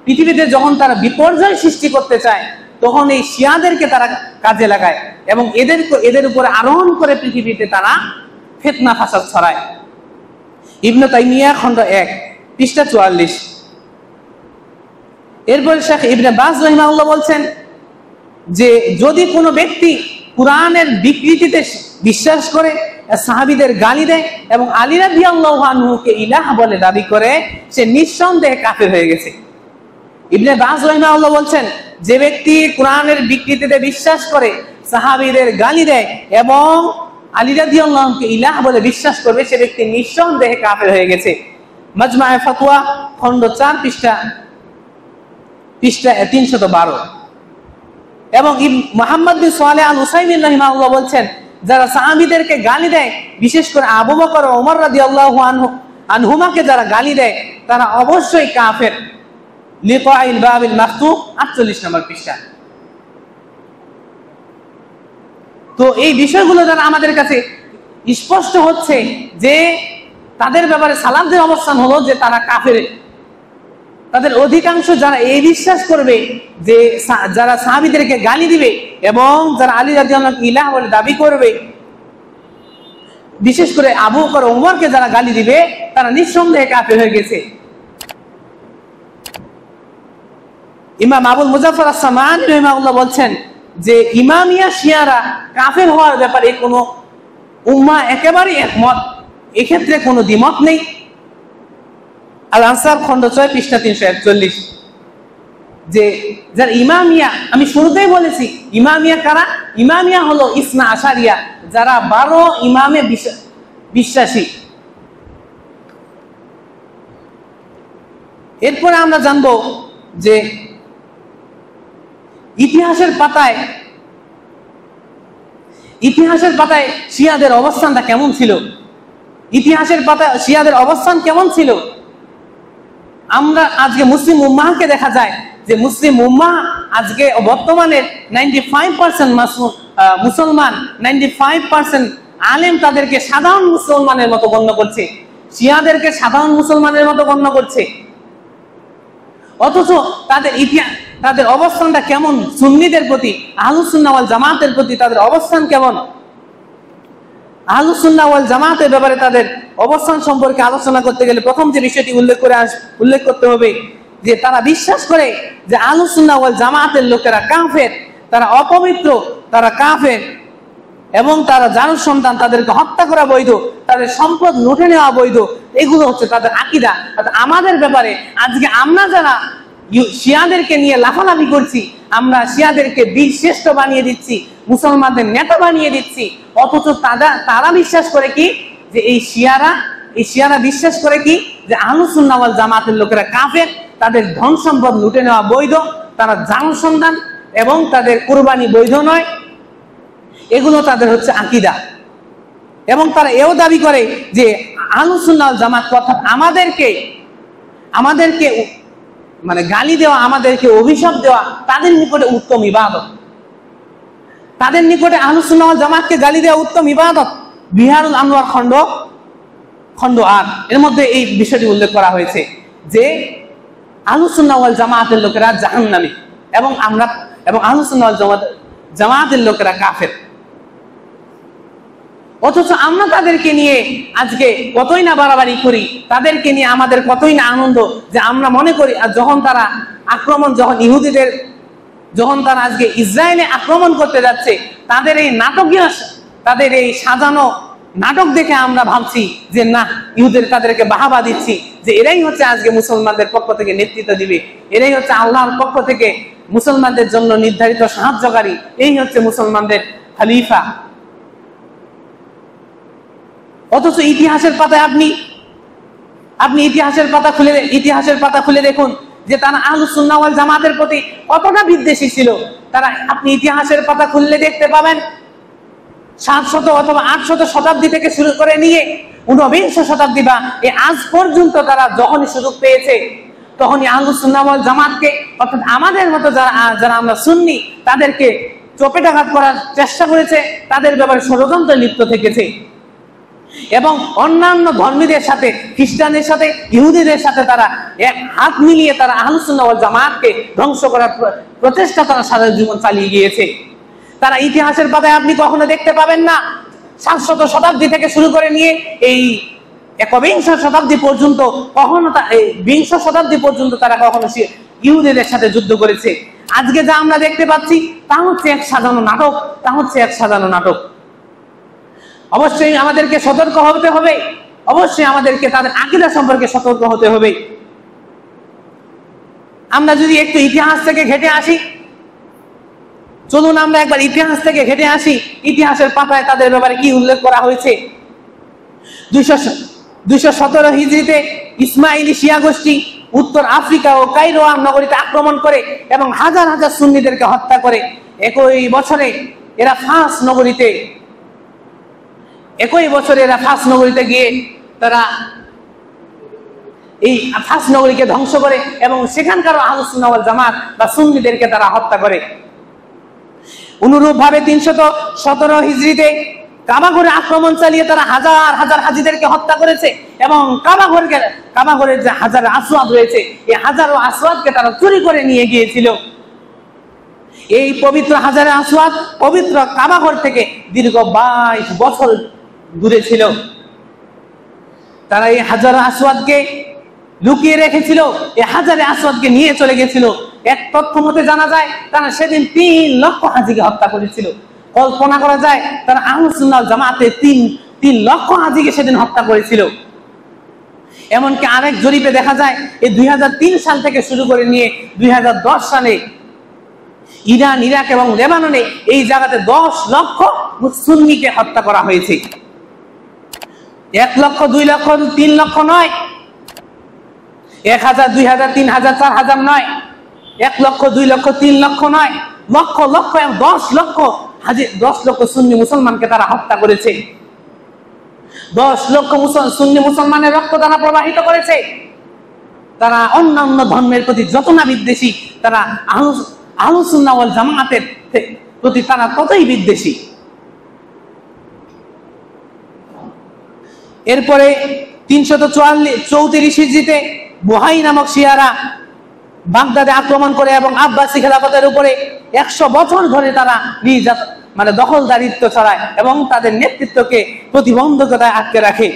পৃথিবীতে যখন তারা বিপর্যয় সৃষ্টি করতে চায়, তখন এই শিয়াদেরকে তারা কাজে লাগায় এবং এদের উপরে আরোহণ করে পৃথিবীতে তারা ফিতনা ফাসাদ ছড়ায়। ইবনে তাইমিয়া খণ্ড 1 পৃষ্ঠা 44। এরপরে শেখ ইবনে বাজ রাহিমাহুল্লাহ বলছেন যে যদি কোনো ব্যক্তি কুরআনের বিকৃতিতে বিশ্বাস করে, সাহাবীদের গালি দেয় এবং আলী রাদিয়াল্লাহু আনহুকে ইলাহ বলে দাবি করে, সে নিঃসন্দেহে কাফের হয়ে গেছে। ইবনে বাজ রাহিমাহুল্লাহ বলছেন যে ব্যক্তি কুরআনের বিকৃতিতে বিশ্বাস করে, সাহাবীদের গালি দেয় এবং আলী রাদিয়াল্লাহু আনহুকে ইলাহ বলে বিশ্বাস করবে, সে ব্যক্তি নিঃসন্দেহে কাফের হয়ে গেছে। মাজমায়ে ফাতওয়া খণ্ড 4 পৃষ্ঠা 312। এবং মুহাম্মদ বিন সালেহ আল উসাইমিন রাহিমাহুল্লাহ বলছেন যারা সাহাবীদেরকে গালি দেয়, বিশেষ করে আবু বকর ও ওমর রাদিয়াল্লাহু আনহুমাকে যারা গালি দেয়, তারা অবশ্যই কাফের। লিকাইল বাবিল মাফতুহ 48 নম্বর পৃষ্ঠা। তো এই বিষয়গুলো যারা আমাদের কাছে স্পষ্ট হচ্ছে যে তাদের ব্যাপারে সালাফদের অবস্থান হলো যে তারা কাফের। তাদের অধিকাংশ যারা এই বিশ্বাস করবে যে যারা সাহাবীদেরকে গালি দিবে এবং যারা আলী রাদিয়াল্লাহু আনহু ইলাহ বলে দাবি করবে, বিশেষ করে আবু বকর ওমরকে যারা গালি দিবে তারা নিঃসন্দেহে কাফের হয়ে গেছে। ইমাম আবুল মুজাফফর আস-সামানি রাহিমাহুল্লাহ বলছেন যে ইমামিয়া শিয়ারা কাফের হওয়ার ব্যাপারে কোনো উম্মাহ একেবারে একমত, এক্ষেত্রে কোনো দ্বিমত নেই। আল আনসার খণ্ড 6 পৃষ্ঠা 341, যে যারা ইমামিয়া, আমি শুরুতেই বলেছি ইমামিয়া কারা? ইমামিয়া হলো ইসনা আশারিয়া, যারা 12 ইমামে বিশ্বাসী। এরপরে আমরা জানবো যে ইতিহাসের পাতায় শিয়াদের অবস্থানটা কেমন ছিল, ইতিহাসের পাতায় শিয়াদের অবস্থান কেমন ছিল। আমরা আজকে মুসলিম উম্মাহকে দেখা যায় যে মুসলিম উম্মাহ আজকে বর্তমানে 95% মুসলমান, 95% আলেম তাদেরকে সাধারণ মুসলমানের মতো গণ্য করছে, শিয়াদেরকে সাধারণ মুসলমানের মতো গণ্য করছে। অথচ তাদের অবস্থানটা কেমন সুন্নিদের প্রতি, আহলুস সুন্নাহ ওয়াল জামাতের প্রতি তাদের অবস্থান কেমন? আহলুস সুন্নাহ ওয়াল জামাতের ব্যাপারে তাদের অবস্থান সম্পর্কে আলোচনা করতে গেলে প্রথম যে বিষয়টি উল্লেখ করতে হবে যে তারা বিশ্বাস করে যে আহলুস সুন্নাহ ওয়াল জামাতের লোকেরা কাফের, তারা অপবিত্র, তারা কাফের, এবং তারা জানুর সন্তান, তাদেরকে হত্যা করা বৈধ, তাদের সম্পদ লুটে নেওয়া বৈধ। এগুলো হচ্ছে তাদের আকীদা। আমাদের ব্যাপারে আজকে আমরা যারা শিয়াদেরকে নিয়ে লাফালাফি করছি, আমরা শিয়াদেরকে বীর শ্রেষ্ঠ বানিয়ে দিচ্ছি, মুসলমানদের নেতা বানিয়ে দিচ্ছি, অথচ তারা বিশ্বাস করে কি যে এই শিয়ারা বিশ্বাস করে কি যে আহলুস সুন্নাহ ওয়াল জামাতের লোকেরা কাফের, তাদের ধন সম্পদ লুটে নেওয়া বৈধ, তারা জানুর সন্তান এবং তাদের কুরবানি বৈধ নয়। এগুলো তাদের হচ্ছে আকীদা। এবং তারা এও দাবি করে যে আহলুস সুন্নাহ ওয়াল জামাত অর্থাৎ আমাদেরকে মানে গালি দেওয়া, আমাদেরকে অভিশাপ দেওয়া তাদের নিকটে উত্তম ইবাদত, তাদের নিকটে আহলুস সুন্নাহ ওয়াল জামাতকে গালি দেওয়া উত্তম ইবাদত। বিহারুল আনোয়ার খণ্ড 8 এর মধ্যে এই বিষয়টি উল্লেখ করা হয়েছে যে আহলুস সুন্নাহ ওয়াল জামাতের লোকেরা জাহান্নামী এবং আহলুস সুন্নাহ ওয়াল জামাতের লোকেরা কাফের। অথচ আমরা তাদেরকে নিয়ে আজকে কতই না বাড়াবাড়ি করি, তাদেরকে নিয়ে আমাদের কতই না আনন্দ, যে আমরা মনে করি যখন তারা আজকে ইসরায়েলে আক্রমণ করতে যাচ্ছে, তাদের এই সাজানো নাটক দেখে আমরা ভাবছি যে না, তাদেরকে বাহাবা দিচ্ছি যে এরাই হচ্ছে আজকে মুসলমানদের পক্ষ থেকে নেতৃত্ব দিবে, এরাই হচ্ছে আল্লাহর পক্ষ থেকে মুসলমানদের জন্য নির্ধারিত সাহায্যকারী, এই হচ্ছে মুসলমানদের খলিফা। অথচ ইতিহাসের পাতায় আপনি ইতিহাসের পাতা খুলে দেখুন যে তারা আহলুস সুন্নাহ ওয়াল জামাতের প্রতি কতটা বিদ্বেষী ছিল। আপনি ইতিহাসের পাতা খুললে দেখতে পাবেন 700 অথবা 800 শতাব্দী থেকে শুরু করে নিয়ে 19বিংশ শতাব্দী বা আজ পর্যন্ত তারা যখনই সুযোগ পেয়েছে তখনই আহলুস সুন্নাহ ওয়াল জামাতকে অর্থাৎ আমাদের মতো যারা আমরা সুন্নি তাদেরকে চপেটাঘাত করার চেষ্টা করেছে, তাদের ব্যাপারে ষড়যন্ত্রে লিপ্ত থেকেছে এবং অন্যান্য ধর্মীদের সাথে, খ্রিস্টানদের সাথে, ইহুদিদের সাথে তারা এক হাত মিলিয়ে তারা আহলুস সুন্নাহ ওয়াল জামাতকে ধ্বংস করার প্রচেষ্টা তারা সারা জীবন চালিয়ে গিয়েছে। তারা ইতিহাসের পাতায় আপনি কখনো দেখতে পাবেন না 700 শতাব্দী থেকে শুরু করে নিয়ে এই 21বিংশ শতাব্দী পর্যন্ত বিংশ শতাব্দী পর্যন্ত তারা কখনো ইহুদিদের সাথে যুদ্ধ করেছে। আজকে যা আমরা দেখতে পাচ্ছি তা হচ্ছে এক সাজানো নাটক। অবশ্যই আমাদেরকে সতর্ক হতে হবে, অবশ্যই আমাদেরকে তাদের আকীদা সম্পর্কে সতর্ক হতে হবে। আমরা যদি একটু ইতিহাস থেকে ঘেঁটে আসি, চলুন আমরা একবার ইতিহাস থেকে ঘেঁটে আসি ইতিহাসের পাতায় তাদের ব্যাপারে কি উল্লেখ করা হয়েছে। 217 হিজরিতে ইসমাইলি শিয়া গোষ্ঠী উত্তর আফ্রিকা ও কায়রোয়ান নগরীতে আক্রমণ করে এবং হাজার হাজার সুন্নিদেরকে হত্যা করে। একই বছরে এরা ফাস নগরীতে গিয়ে তারা এই ফাস নগরীকে ধ্বংস করে এবং সেখানকার আহলুস সুন্নাহ ওয়াল জামাত বা সুন্নিদেরকে তারা হত্যা করে। অনুরূপভাবে 317 হিজরিতে কাবাঘরে আক্রমণ চালিয়ে তারা হাজার হাজার হাজিদেরকে হত্যা করেছে এবং কাবাঘরের যে হাজার আসওয়াদ রয়েছে এই হাজার আসওয়াদকে তারা চুরি করে নিয়ে গিয়েছিল। এই পবিত্র হাজারে আসওয়াদ পবিত্র কাবাঘর থেকে দীর্ঘ 22 বছর দূরে ছিল। তারা এই হাজারে আসওয়াদকে লুকিয়ে রেখেছিল, এই হাজারে আসওয়াদকে নিয়ে চলে গেছিল। এক তথ্য মতে জানা যায় তারা সেদিন 3 লক্ষ হাজিকে হত্যা করেছিল। কল্পনা করা যায় তারা আহলুস সুন্নাহ ওয়াল জামাতে 3 লক্ষ হাজিকে সেদিন হত্যা করেছিল। এমনকি আরেক জরিপে দেখা যায় এই 2003 সাল থেকে শুরু করে নিয়ে 2010 সালে ইরান, ইরাক এবং লেবাননে এই জায়গাতে 10 লক্ষ সুন্নিকে হত্যা করা হয়েছে। 1 লক্ষ, 2 লক্ষ, 3 লক্ষ নয়, 1000, 2000, 3000, 4000 নয়, 1 লক্ষ, 2 লক্ষ, 3 লক্ষ নয়, লক্ষ লক্ষ, 10 লক্ষ হাজি, 10 লক্ষ সুন্নি মুসলমানকে তারা হত্যা করেছে। 10 লক্ষ সুন্নি মুসলমানের রক্ত তারা প্রবাহিত করেছে। তারা অন্যান্য ধর্মের প্রতি যত না বিদ্বেষী, তারা আহলুস সুন্নাহ ওয়াল জামাতের প্রতি তারা ততই বিদ্বেষী। এরপরে 334 হিজরিতে বুহাই নামক শিয়ারা বাগদাদে আক্রমণ করে এবং আব্বাসী খেলাফতের উপরে 100 বছর ধরে তারা দখলদারিত্ব চালায় এবং তাদের নেতৃত্বকে প্রতিবন্ধকতায় আটকে রাখে।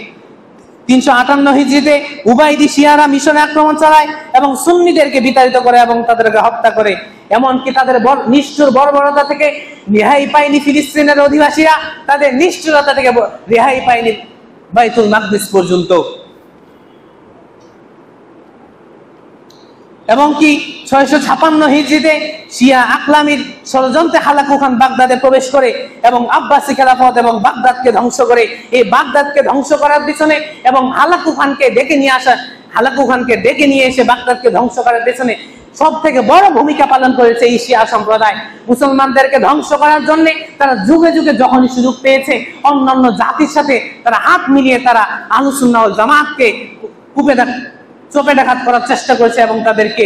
358 হিজরিতে উবাইদি শিয়ারা মিশরে আক্রমণ চালায় এবং সুন্নিদেরকে বিতাড়িত করে এবং তাদেরকে হত্যা করে। এমনকি তাদের নিষ্ঠুর বর্বরতা থেকে রেহাই পায়নি ফিলিস্তিনের অধিবাসীরা, তাদের নিষ্ঠুরতা থেকে রেহাই পায়নি বাইতুল মাকদিস পর্যন্ত। এবং কি 656 হিজরিতে শিয়া আকলামির ষড়যন্ত্রে হালাকু খান বাগদাদে প্রবেশ করে এবং আব্বাসী খেলাফত এবং বাগদাদকে ধ্বংস করে। এই বাগদাদকে ধ্বংস করার পিছনে এবং হালাকু খানকে ডেকে নিয়ে এসে বাগদাদকে ধ্বংস করার পিছনে সব থেকে বড় ভূমিকা পালন করেছে এই শিয়া সম্প্রদায়। মুসলমানদেরকে ধ্বংস করার জন্য তারা যুগে যুগে যখনই সুযোগ পেয়েছে অন্যান্য জাতির সাথে তারা হাত মিলিয়ে তারা আহলুস সুন্নাহ ওয়াল জামাতকে চোপেটাঘাত করার চেষ্টা করেছে এবং তাদেরকে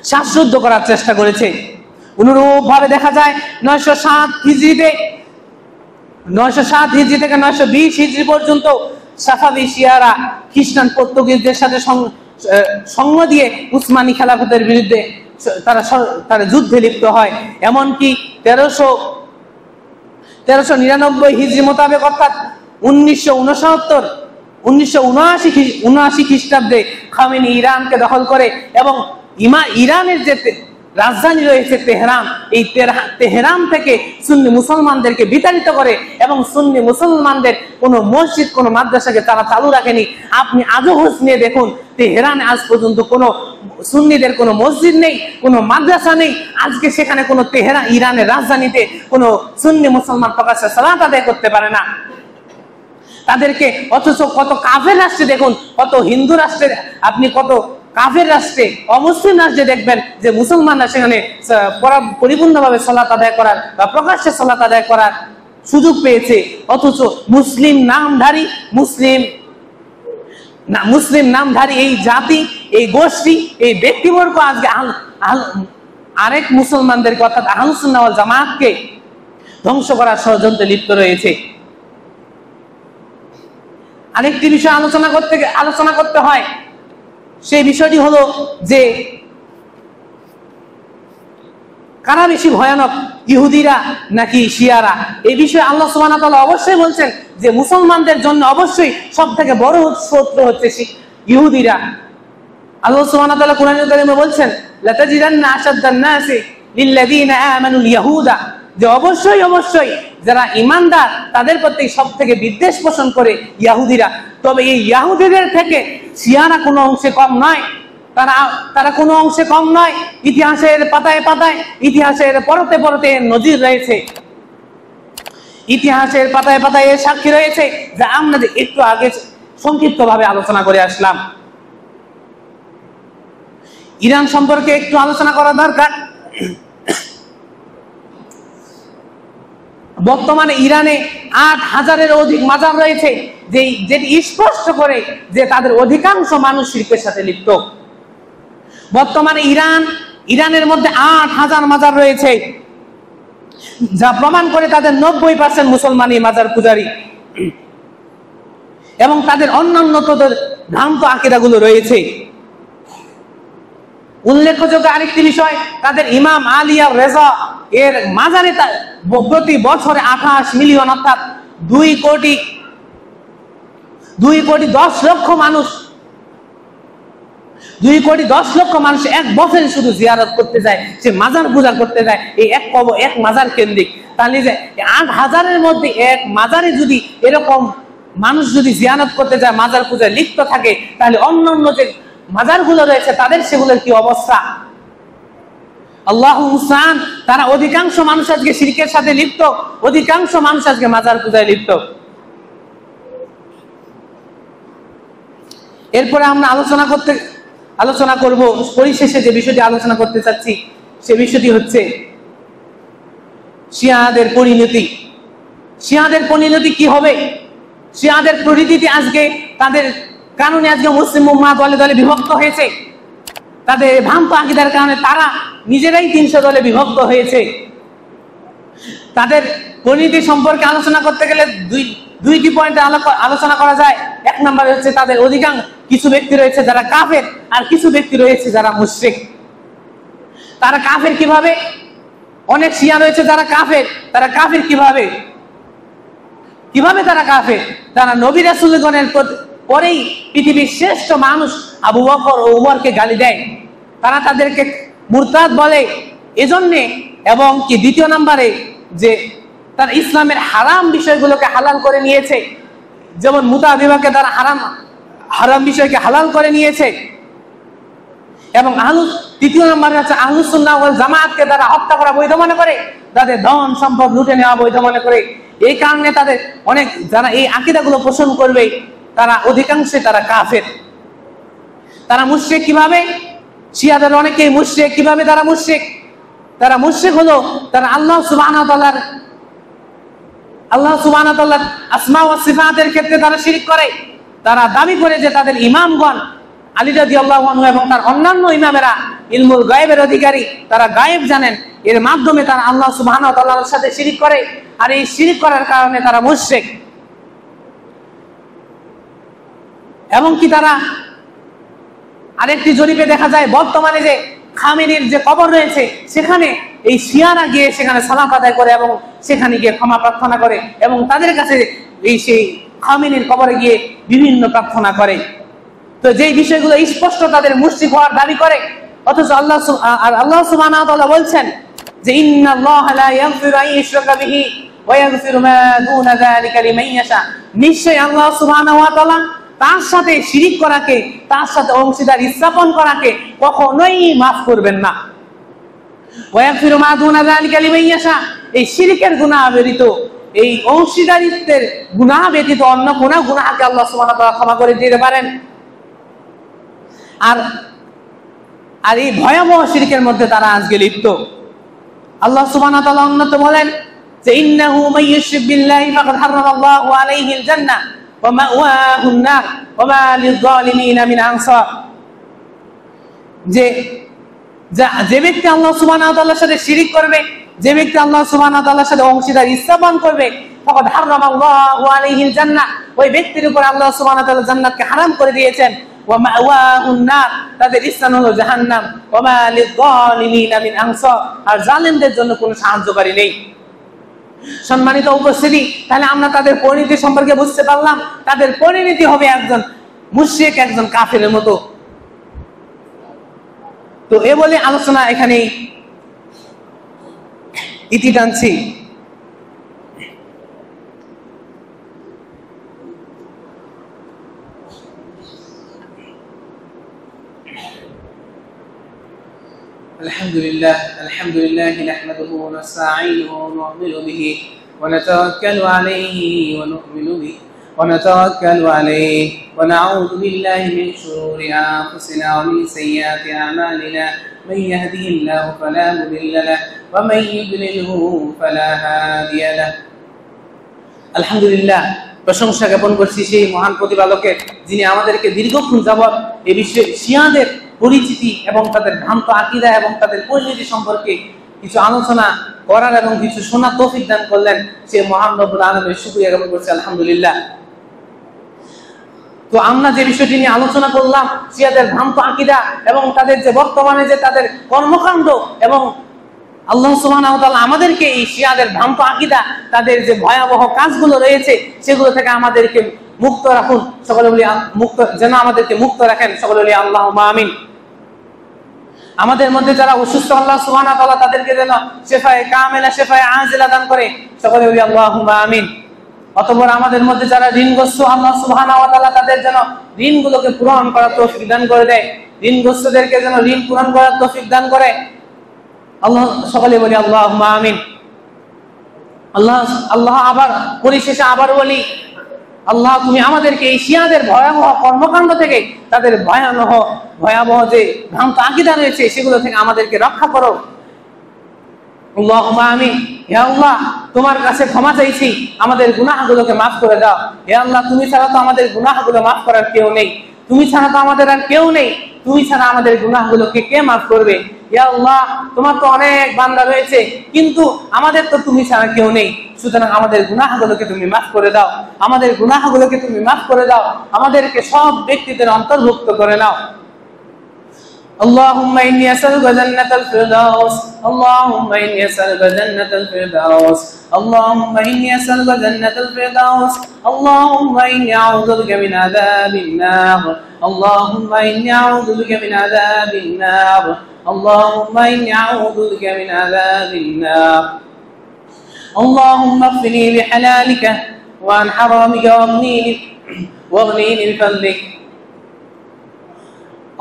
শ্বাসরুদ্ধ করার চেষ্টা করেছে। অনুরূপ ভাবে দেখা যায় 907 হিজরি থেকে 920 হিজরি পর্যন্ত সাফাভি শিয়ারা খ্রিস্টান পর্তুগিজদের সাথে সঙ্গ দিয়ে উসমানী খেলাফতের বিরুদ্ধে তারা যুদ্ধে লিপ্ত হয়। এমনকি 1399 হিজরি মোতাবেক অর্থাৎ 1979 খ্রিস্টাব্দে খামেনি ইরানকে দখল করে এবং ইরানের যে রাজধানী রয়েছে তেহরান, এই তেহরান থেকে সুন্নি মুসলমানদেরকে বিতাড়িত করে এবং সুন্নি মুসলমানদের কোনো মসজিদ, কোনো মাদ্রাসাকে তারা চালু রাখেনি। আপনি আজও খোঁজ নিয়ে দেখুন, তেহরানে আজ পর্যন্ত কোনো সুন্নিদের কোনো মসজিদ নেই, কোনো মাদ্রাসা নেই। আজকে সেখানে কোনো ইরানের রাজধানীতে কোনো সুন্নি মুসলমান প্রকাশ্যে সালাত আদায় করতে পারে না তাদেরকে। অথচ কত কাফের রাষ্ট্রে দেখুন, কত হিন্দু রাষ্ট্রে, আপনি কত কাফের রাষ্ট্রে, অমুসলিম রাষ্ট্রে দেখবেন যে মুসলমানরা সেখানে পরিপূর্ণভাবে সালাত আদায় করার বা প্রকাশ্যে সালাত আদায় করার সুযোগ পেয়েছে। অথচ মুসলিম নামধারী এই জাতি, এই গোষ্ঠী, এই ব্যক্তিবর্গ আজকে আরেক মুসলমানদেরকে অর্থাৎ আহলুস সুন্নাহ ওয়াল জামাতকে ধ্বংস করার ষড়যন্ত্রে লিপ্ত রয়েছে। আরেকটি বিষয় আলোচনা করতে হয়, সেই বিষয়টি হলো যে কারা বেশি ভয়ানক, ইহুদিরা নাকি শিয়ারা? এই বিষয়ে আল্লাহ সুবহানাহু ওয়া তাআলা অবশ্যই বলছেন যে মুসলমানদের জন্য অবশ্যই সবথেকে বড় শত্রু হচ্ছে ইহুদিরা। আল্লাহ সুবহানাহু ওয়া তাআলা কোরআনুল কারীমে বলছেন, লাতাজিদান্না আশাদ্দান নাসি লিল্লাযীনা আমানুল ইয়াহুদা, যে অবশ্যই যারা ঈমানদার তাদের প্রতি সবথেকে বিদ্বেষ পোষণ করে ইহুদিরা। তবে এই ইহুদিদের থেকে শিয়ারা কোনো অংশে কম নয়, তারা কোনো অংশে কম নয়। ইতিহাসের পাতায় পাতায়, ইতিহাসের পরতে পরতে নজির রয়েছে, ইতিহাসের পাতায় পাতায় এর সাক্ষী রয়েছে, যা আমরা একটু আগে সংক্ষিপ্তভাবে আলোচনা করে আসলাম। ইরান সম্পর্কে একটু আলোচনা করা দরকার। বর্তমানে ইরানে 8000-এর অধিক মাজার রয়েছে, যেটি স্পষ্ট করে যে তাদের অধিকাংশ মানুষ শিরকের সাথে লিপ্ত। বর্তমানে ইরানের মধ্যে 8000 মাজার রয়েছে, যা প্রমাণ করে তাদের 90% মুসলমানই মাজার পূজারী এবং তাদের অন্যান্য ভ্রান্ত আকীদাগুলো রয়েছে। উল্লেখযোগ্য আরেকটি বিষয়, তাদের ইমাম আলী আর রেজা এর মাজারে প্রতি বছরে 28 মিলিয়ন অর্থাৎ 2,10,00,000 মানুষ, 2,10,00,000 মানুষ এক বছরে শুধু জিয়ারত করতে যায়, সে মাজার পূজা করতে যায়, এই এক মাজার কেন্দ্রিক। তাহলে যে 8,000-এর মধ্যে এক মাজারে যদি এরকম মানুষ যদি জিয়ারত করতে যায়, মাজার পূজায় লিপ্ত থাকে, তাহলে অন্যান্য যে মাজারগুলো রয়েছে তাদের সেগুলোর কি অবস্থা? আল্লাহু মুস্তাআন। তারা অধিকাংশ মানুষ আজকে শিরকের সাথে লিপ্ত, অধিকাংশ মানুষ আজকে মাজার পূজায় লিপ্ত। এরপরে আমরা আলোচনা করব, পরিশেষে যে বিষয়টি আলোচনা করতে চাচ্ছি সে বিষয়টি হচ্ছে শিয়াদের পরিণতি। শিয়াদের পরিণতি কি হবে? শিয়াদের পরিণতি আজকে তাদের কারণে আজকে মুসলিম উম্মাহ দলে দলে বিভক্ত হয়েছে। তাদের ভ্রান্ত আকীদার কারণে তারা নিজেরাই 300 দলে বিভক্ত হয়েছে। তাদের পরিণতি সম্পর্কে আলোচনা করতে গেলে দুইটি পয়েন্টে আলোচনা করা যায়। এক নম্বরে হচ্ছে তাদের অধিকাংশ কিছু ব্যক্তি রয়েছে যারা কাফের, আর কিছু ব্যক্তি রয়েছে যারা মুশরিক। তারা কাফের কিভাবে? অনেক শিয়া রয়েছে যারা কাফের। তারা কাফের কিভাবে তারা কাফের? তারা নবী রাসূলগণের পরেই পৃথিবীর শ্রেষ্ঠ মানুষ আবু বকর ও উমরকে গালি দেয়। তারা তাদেরকে মুরতাদ বলে এজন্যে, এবং কি দ্বিতীয় নম্বরে যে তারা ইসলামের হারাম বিষয়গুলোকে হালাল করে নিয়েছে, যেমন মুতা বিবাহকে তারা হারাম বিষয়কে হালাল করে নিয়েছে। এবং তৃতীয় নম্বরে হচ্ছে আহলুস সুন্নাহ ওয়াল জামাআতকে তারা হত্যা করা বৈধ মনে করে, তাদের ধন সম্পদ লুটে নেওয়া বৈধ মনে করে। এই কারণে তাদের অনেক যারা এই আকীদাগুলো পোষণ করবে তারা অধিকাংশে তারা কাফের। তারা মুশরিক কিভাবে? শিয়াদের অনেকেই মুশরিক। কিভাবে তারা মুশরিক? তারা মুশরিক হলো তারা আল্লাহ সুবহানাহু ওয়া তাআলার আসমা ওয়া সিফাতের ক্ষেত্রে তারা শিরক করে। তারা দাবি করে যে তাদের ইমামগণ আলী রাদিয়াল্লাহু আনহু এবং তার অন্যান্য ইমামেরা ইলমুল গায়েবের অধিকারী, তারা গায়েব জানেন। এর মাধ্যমে তারা আল্লাহ সুবহানাহু ওয়া তাআলার সাথে শিরক করে, আর এই শিরক করার কারণে তারা মুশরিক। এবং কি তারা আরেকটি জরিপে দেখা যায় বর্তমানে যে খামেনির যে কবর রয়েছে সেখানে এই শিয়ারা গিয়ে সেখানে সালাত আদায় করে এবং সেখানে গিয়ে ক্ষমা প্রার্থনা করে, এবং তাদের কাছে সেই খামেনির কবরে গিয়ে বিভিন্ন প্রার্থনা করে। তো যেই বিষয়গুলো স্পষ্ট তাদের মুশরিক হওয়ার দাবি করে, অথচ আল্লাহ সুবহানাহু ওয়া তাআলা বলছেন যে ইন্নাল্লাহা লা ইয়াগফিরু আন ইউশরাকা বিহি ওয়া ইয়াগফিরু মা দুনা যালিকা লিমান ইয়াশা। নিশ্চয়ই আল্লাহ সুবহানাহু ওয়া তাআলা তার সাথে শিরিক করাকে, তার সাথে অংশীদার স্থাপন করাকে কখনোই মাফ করবেন না। ওয়া ইয়াগফিরু মা দুনা যালিকা লিমান ইয়াশা। এই শিরিকের গুনাহ ব্যতীত, এই অংশীদারিত্বের গুনাহ ব্যতীত অন্য কোন গুনাহকে আল্লাহ সুবহানাহু ওয়া তাআলা ক্ষমা করে দিতে পারেন। আর এই ভয়াবহ শিরকের মধ্যে তারা আজকে লিপ্ত। আল্লাহ সুবহানাহু ওয়া তাআলা অন্যত বলেন যে ইন্নাহু মান ইউশরিক বিল্লাহি ফাকাদ হারামাল্লাহু আলাইহিল জান্নাহ ওয়া মাওয়াহুন নার ওয়া মা লিয-যালিমিনা মিন আনসার। যে ব্যক্তি আল্লাহ সুবহানাহু ওয়া তাআলার সাথে শিরক করবে, যে ব্যক্তি আল্লাহ সুবহানাহু ওয়া তাআলার সাথে অংশীদার স্থাপন করবে, ফাকাদ হারামাল্লাহু আলাইহিল জান্নাহ, ওই ব্যক্তির উপর আল্লাহ সুবহানাহু ওয়া তাআলা জান্নাতকে হারাম করে দিয়েছেন। ওয়া মাওয়াহুন নার, তাদের স্থান হলো জাহান্নাম। ওয়া মা লিয-যালিমিনা মিন আনসার, আর জালেমদের জন্য কোনো সাহায্যকারী নেই। সম্মানিত উপস্থিতি, তাহলে আমরা তাদের পরিণতি সম্পর্কে বুঝতে পারলাম। তাদের পরিণতি হবে একজন মুশরিক, একজন কাফেরের মতো। তো এ বলে আলোচনা এখানে ইতি টানছি। الحمد لله نحمده ونستعينه ونؤمن به ونتوكل عليه ونعوذ بالله من شرور أنفسنا ومن سيئات أعمالنا من يهده الله فلا مضل له ومن يضلله فلا هادي له। আলহামদুলিল্লাহ, প্রশংসা জ্ঞাপন করছি সেই মহান প্রতিপালকের, যিনি আমাদেরকে দীর্ঘক্ষণ যাবৎ এই বিষয়ে শিয়াদের পরিচিতি এবং তাদের ভ্রান্ত আকীদা এবং তাদের পরিণতি সম্পর্কে কিছু আলোচনা করার এবং কিছু শোনার তৌফিক দান করলেন। সে মহান রব্বুল আলামিনের শুকরিয়া জ্ঞাপন করছি আলহামদুলিল্লাহ। তো আমরা যে বিষয়টি নিয়ে আলোচনা করলাম, শিয়াদের ভ্রান্ত আকীদা এবং তাদের যে বর্তমানে যে তাদের কর্মকাণ্ড এবং আল্লাহ সুবহানাহু ওয়া তাআলা আমাদেরকে এই শিয়াদের ভ্রান্ত আকীদা, তাদের যে ভয়াবহ কাজগুলো রয়েছে সেগুলো থেকে আমাদেরকে মুক্ত রাখুন। সকলে বলি মুক্ত, যেন আমাদেরকে মুক্ত রাখেন। সকলে বলি আল্লাহুম্মা আমিন। আমাদের মধ্যে যারা অসুস্থ, আল্লাহ সুবহানাহু ওয়া তাআলা তাদেরকে যেন শিফায়ে কামিলা, শিফায়ে আজিলা দান করে। সকলে বলি আল্লাহুম্মা আমিন। অতঃপর আমাদের মধ্যে যারা ঋণগ্রস্ত, আল্লাহ সুবহানাহু ওয়া তাআলা তাদের যেন ঋণগুলোকে পূরণ করার তৌফিক দান করে দেয়। ঋণগ্রস্তদেরকে যেন ঋণ পূরণ করার তৌফিক দান করে। আল্লাহ, সকলে বলি আল্লাহুম্মা আমিন। আল্লাহ আবার পরিশেষে আবার বলি, আল্লাহ তুমি আমাদেরকে এই শিয়াদের ভয়াবহ কর্মকাণ্ড থেকে, তাদের ভয়াবহ যে ভ্রান্ত আকীদা রয়েছে সেগুলো থেকে আমাদেরকে রক্ষা করো। আল্লাহুম্মা আমিন। হে আল্লাহ, তোমার কাছে ক্ষমা চাইছি, আমাদের গুনাহগুলোকে মাফ করে দাও। হে আল্লাহ, তুমি ছাড়া তো আমাদের গুনাহগুলো মাফ করার কেউ নেই। তুমি ছাড়া তো আমাদের আর কেউ নেই। তুমি ছাড়া আমাদের গুনাহগুলোকে কে মাফ করবে? ইয়া আল্লাহ, তোমার তো অনেক বান্দা রয়েছে, কিন্তু আমাদের তো তুমি ছাড়া কেউ নেই। সুতরাং আমাদের গুনাহগুলোকে তুমি মাফ করে দাও, আমাদের গুনাহগুলোকে তুমি মাফ করে দাও, আমাদেরকে সব ব্যক্তিদের অন্তর্ভুক্ত করে নাও। اللهم إني أسألك جنة الفردوس، اللهم إني أسألك جنة الفردوس، اللهم إني أسألك جنة الفردوس، اللهم إني أعوذ بك من عذاب النار، اللهم إني أعوذ بك من عذاب النار، اللهم إني أعوذ بك من عذاب النار. اللهم اغفني بحلالك وعن حرامك واغنيني بفضلك.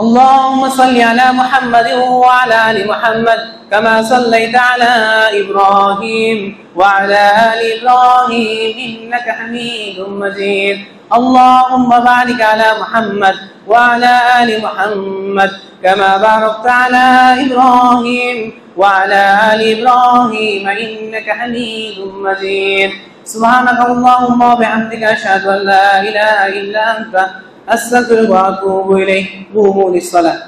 اللهم صل على محمد وعلى آل محمد كما صليت على إبراهيم وعلى آل إبراهيم إنك حميد مجيد. اللهم بارك على محمد وعلى آل محمد كما باركت على إبراهيم وعلى آل إبراهيم إنك حميد مجيد. سبحانك اللهم وبحمدك أشهد أن لا إله إلا أنت أستغفرك وأتوب إليك. قوموا للصلاة.